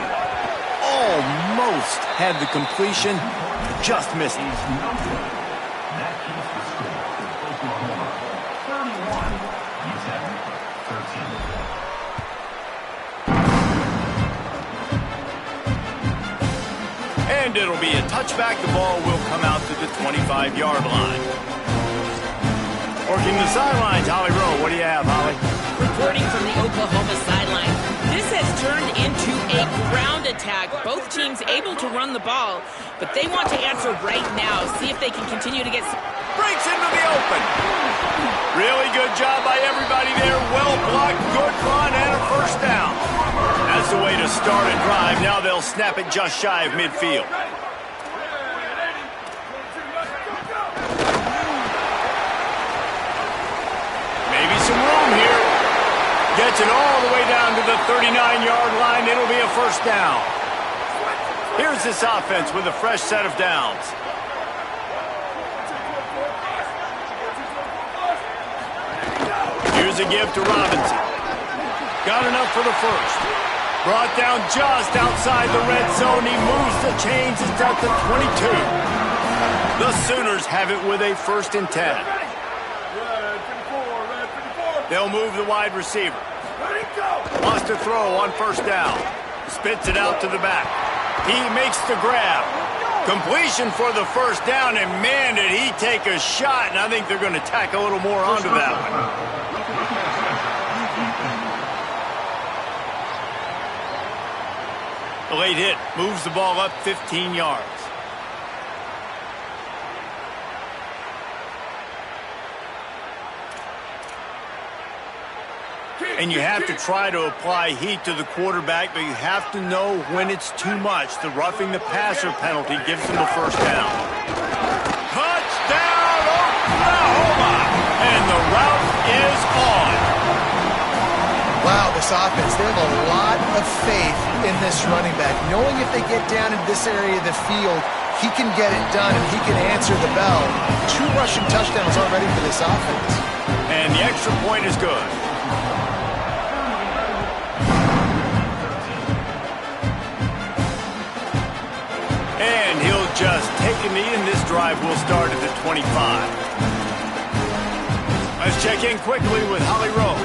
Almost had the completion, just missed it. And it'll be a touchback. The ball will come out to the 25-yard line. Working the sidelines, Holly Rowe. What do you have, Holly? Reporting from the Oklahoma sideline, this has turned into a ground attack. Both teams able to run the ball, but they want to answer right now. See if they can continue to get... Breaks into the open. Really good job by everybody there. Well blocked, good run, and a first down. That's the way to start a drive. Now they'll snap it just shy of midfield. Maybe some room here. Gets it all the way down to the 39-yard line. It'll be a first down. Here's this offense with a fresh set of downs. Here's a give to Robinson. Got enough for the first. Brought down just outside the red zone. He moves the chains. It's at the 22. The Sooners have it with a 1st and 10. They'll move the wide receiver. Wants to throw on first down. Spits it out to the back. He makes the grab. Completion for the first down, and man, did he take a shot, and I think they're going to tack a little more onto that one. The late hit moves the ball up 15 yards. And you have to try to apply heat to the quarterback, but you have to know when it's too much. The roughing the passer penalty gives them the first down. Touchdown, Oklahoma! And the route is on. Wow, this offense, they have a lot of faith in this running back, knowing if they get down in this area of the field, he can get it done and he can answer the bell. 2 rushing touchdowns already for this offense. And the extra point is good. And he'll just take a knee, and this drive will start at the 25. Let's check in quickly with Holly Rowe.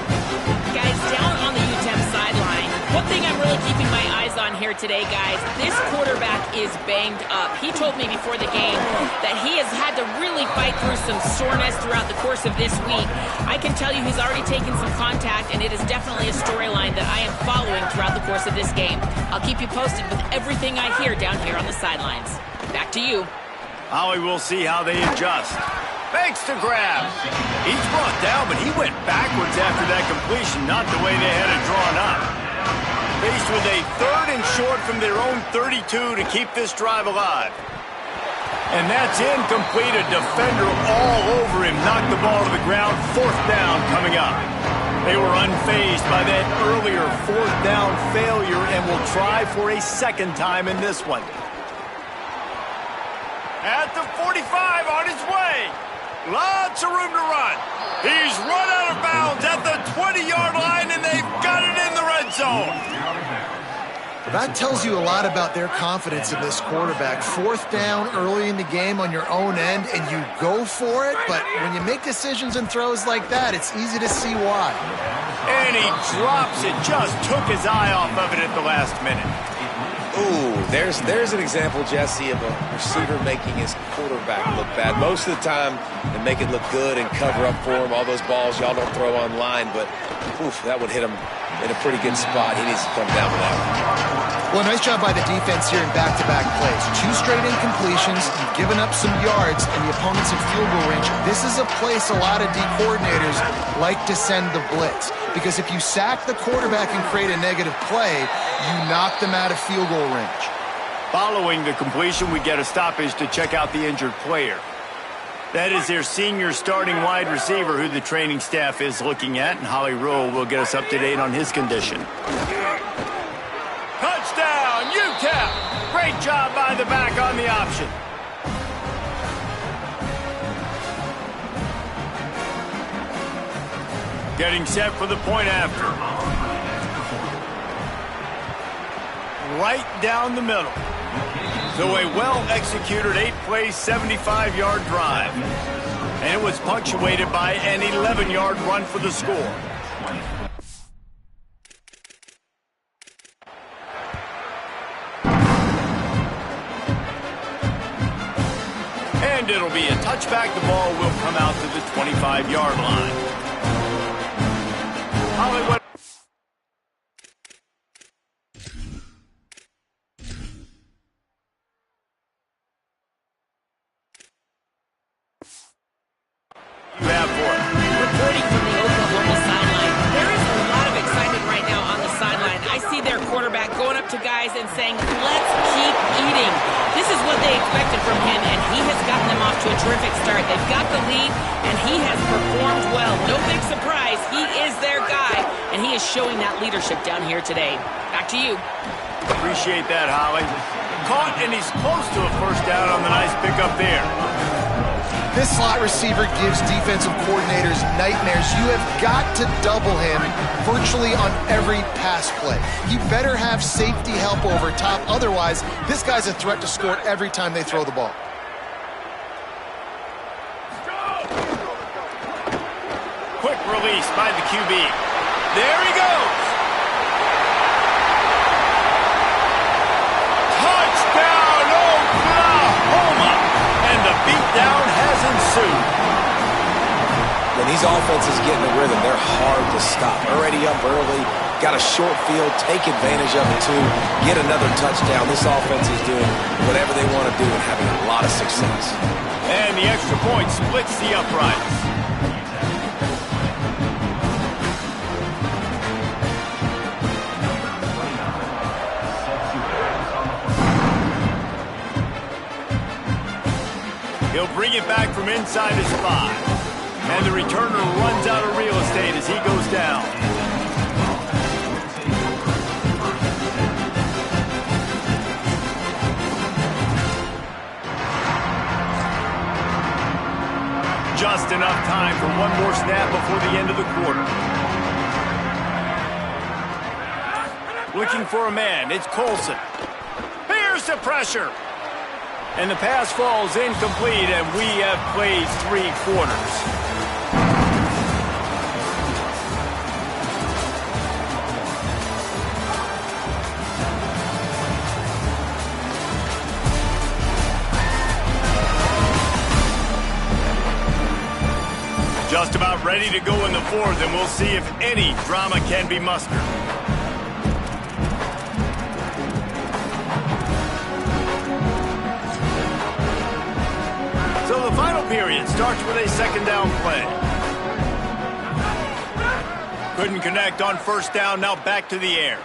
Guys, down on the UTEP sideline, one thing I'm really keeping my eyes on here today, guys, this quarterback is banged up. He told me before the game that he has had to really fight through some soreness throughout the course of this week. I can tell you he's already taken some contact, and it is definitely a storyline that I am following throughout the course of this game. I'll keep you posted with everything I hear down here on the sidelines. Back to you. Holly, we'll see how they adjust. Makes the grab. He's brought down, but he went backwards after that completion, not the way they had it drawn up. Faced with a 3rd and short from their own 32 to keep this drive alive. And that's incomplete. A defender all over him. Knocked the ball to the ground. 4th down coming up. They were unfazed by that earlier 4th down failure and will try for a 2nd time in this one. At the 45 on his way. Lots of room to run. He's run out of bounds at the 20-yard line, and they've got it in the red zone. That tells you a lot about their confidence in this quarterback. 4th down early in the game on your own end, and you go for it, but when you make decisions and throws like that, it's easy to see why. And he drops it, just took his eye off of it at the last minute. Ooh, there's an example, Jesse, of a receiver making his quarterback look bad. Most of the time, they make it look good and cover up for him. All those balls y'all don't throw online, but oof, that would hit him in a pretty good spot. He needs to come down with that one. Well, nice job by the defense here in back-to-back plays. 2 straight incompletions, you've given up some yards, and the opponent's in field goal range. This is a place a lot of D coordinators like to send the blitz, because if you sack the quarterback and create a negative play, you knock them out of field goal range. Following the completion, we get a stoppage to check out the injured player. That is their senior starting wide receiver who the training staff is looking at, and Holly Rowe will get us up to date on his condition. Touchdown, UTEP! Great job by the back on the option. Getting set for the point after. Right down the middle. So a well-executed 8-play, 75-yard drive. And it was punctuated by an 11-yard run for the score. And it'll be a touchback. The ball will come out to the 25-yard line. Hollywood. You have for it. Reporting from the Oklahoma sideline, there is a lot of excitement right now on the sideline. I see their quarterback going up to guys and saying, let's keep eating. This is what they expected from him, and he has gotten them off to a terrific start. They've got the lead, and he has performed well. No big surprise. He is their guy, and he is showing that leadership down here today. Back to you. Appreciate that, Holly. Caught, and he's close to a 1st down on the nice pickup there. This slot receiver gives defensive coordinators nightmares. You have got to double him virtually on every pass play. He better have safety help over top. Otherwise, this guy's a threat to score every time they throw the ball. Quick release by the QB. There he goes. Touchdown, Oklahoma. And the beatdown has ensued. When these offenses get in the rhythm, they're hard to stop. Already up early, got a short field, take advantage of it too, get another touchdown. This offense is doing whatever they want to do and having a lot of success. And the extra point splits the uprights. He'll bring it back from inside his 5. And the returner runs out of real estate as he goes down. Just enough time for one more snap before the end of the quarter. Looking for a man, it's Colson. Here's the pressure. And the pass falls incomplete, and we have played 3 quarters. Just about ready to go in the 4th, and we'll see if any drama can be mustered. So the final period starts with a 2nd down play. Couldn't connect on 1st down, now back to the air.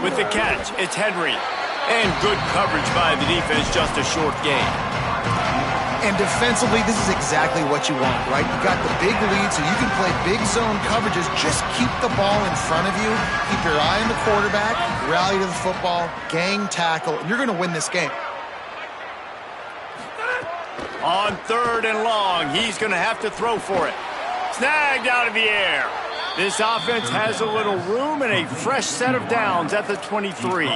With the catch, it's Henry. And good coverage by the defense, just a short gain. And defensively, this is exactly what you want, right? You got the big lead, so you can play big zone coverages. Just keep the ball in front of you. Keep your eye on the quarterback, rally to the football, gang tackle, and you're going to win this game. On 3rd and long, he's going to have to throw for it. Snagged out of the air. This offense has a little room and a fresh set of downs at the 23.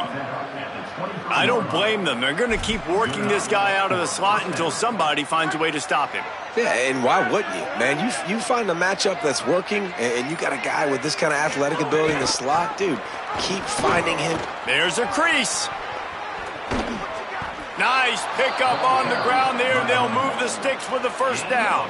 I don't blame them. They're going to keep working this guy out of the slot until somebody finds a way to stop him. Yeah, and why wouldn't you, man? You find a matchup that's working, and you got a guy with this kind of athletic ability in the slot, dude, keep finding him. There's a crease. Nice pickup on the ground there. They'll move the sticks with the first down.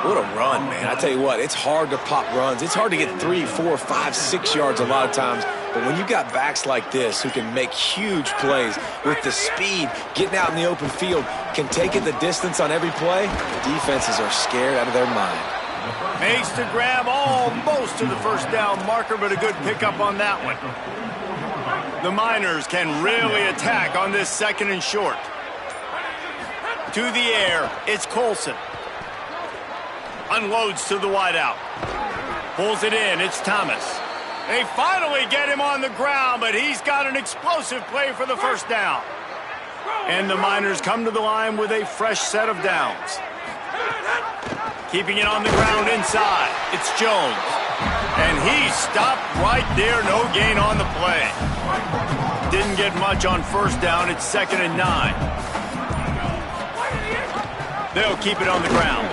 What a run, man. I tell you what, it's hard to pop runs. It's hard to get 3, 4, 5, 6 yards a lot of times. But when you got backs like this who can make huge plays with the speed, getting out in the open field, can take it the distance on every play, defenses are scared out of their mind. Makes the grab almost to the first down marker, but a good pickup on that one. The Miners can really attack on this 2nd and short. To the air, it's Colson. Unloads to the wideout. Pulls it in, it's Thomas. They finally get him on the ground, but he's got an explosive play for the first down. And the Miners come to the line with a fresh set of downs. Keeping it on the ground inside, it's Jones. And he stopped right there, no gain on the play. Didn't get much on first down, it's 2nd and 9. They'll keep it on the ground.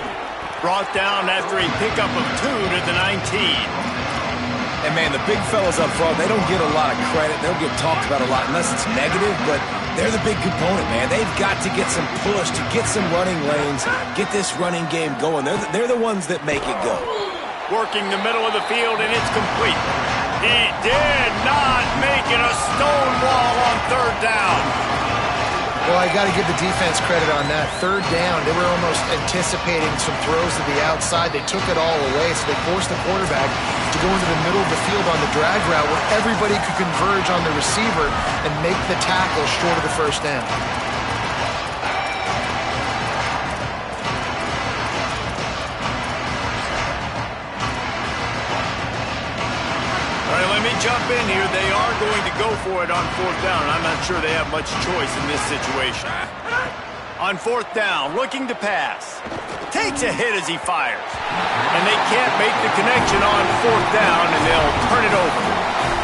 Brought down after a pickup of 2 to the 19. And, man, the big fellas up front, they don't get a lot of credit. They don't get talked about a lot unless it's negative, but they're the big component, man. They've got to get some push, to get some running lanes, get this running game going. They're the ones that make it go. Working the middle of the field, and it's complete. He did not make it a stone wall on 3rd down. Well, I got to give the defense credit on that. 3rd down, they were almost anticipating some throws to the outside. They took it all away, so they forced the quarterback to go into the middle of the field on the drag route where everybody could converge on the receiver and make the tackle short of the first down. Let me jump in here. They are going to go for it on 4th down. I'm not sure they have much choice in this situation. On 4th down, looking to pass. Takes a hit as he fires. And they can't make the connection on 4th down, and they'll turn it over.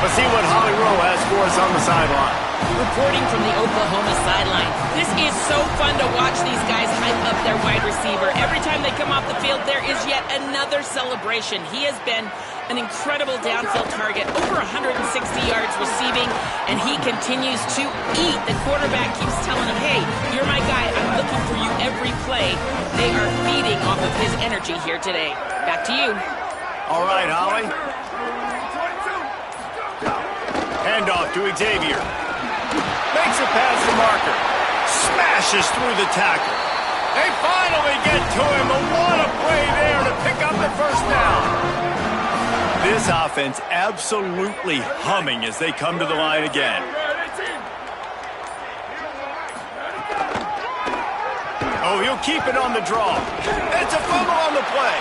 Let's see what Holly Rowe has for us on the sideline. Reporting from the Oklahoma sideline. This is so fun to watch these guys hype up their wide receiver. Every time they come off the field, there is yet another celebration. He has been an incredible downfield target, over 160 yards receiving, and he continues to eat. The quarterback keeps telling him, hey, you're my guy. I'm looking for you every play. They are feeding off of his energy here today. Back to you. All right, Holly. Handoff to Xavier. Makes a pass to Marker. Smashes through the tackle. They finally get to him, but what a play there to pick up the first down. This offense absolutely humming as they come to the line again. Oh, he'll keep it on the draw. It's a fumble on the play.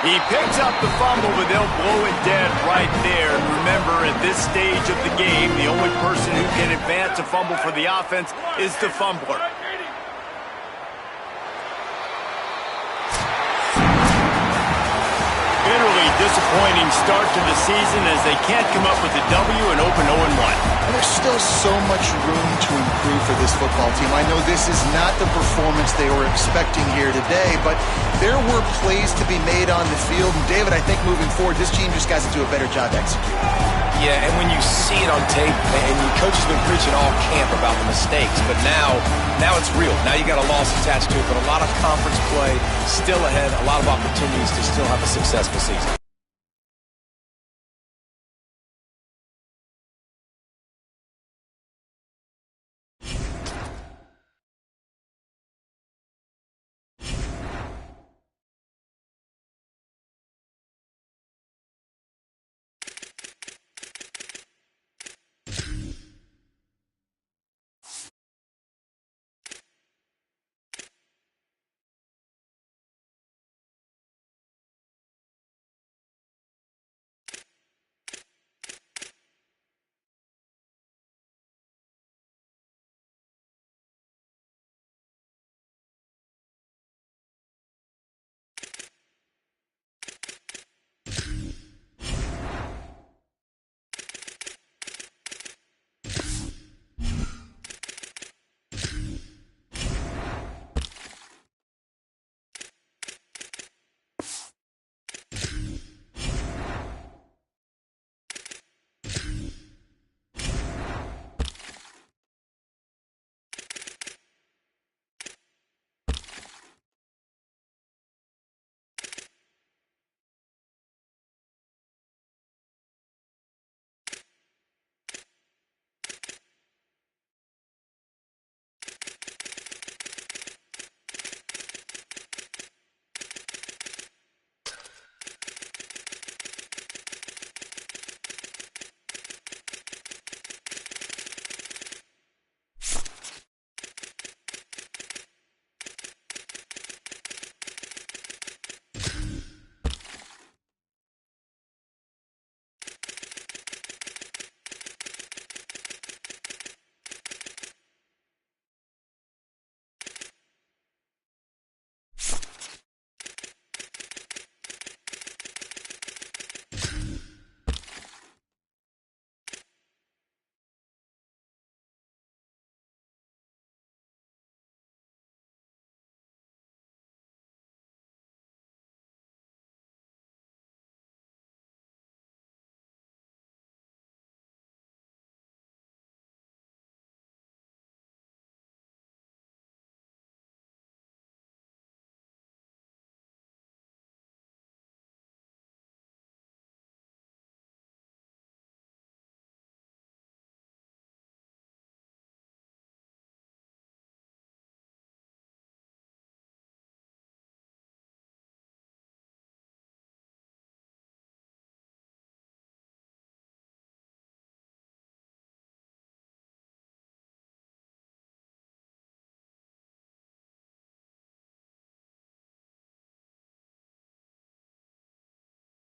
He picks up the fumble, but they'll blow it dead right there. And remember, at this stage of the game, the only person who can advance a fumble for the offense is the fumbler. Bitterly disappointing start to the season as they can't come up with a W and open 0-1. And there's still so much room to improve for this football team. I know this is not the performance they were expecting here today, but there were plays to be made on the field. And David, I think moving forward, this team just got to do a better job executing. Yeah, and when you see it on tape, and the coach has been preaching all camp about the mistakes, but now it's real. Now you got a loss attached to it, but a lot of conference play still ahead, a lot of opportunities to still have a successful season.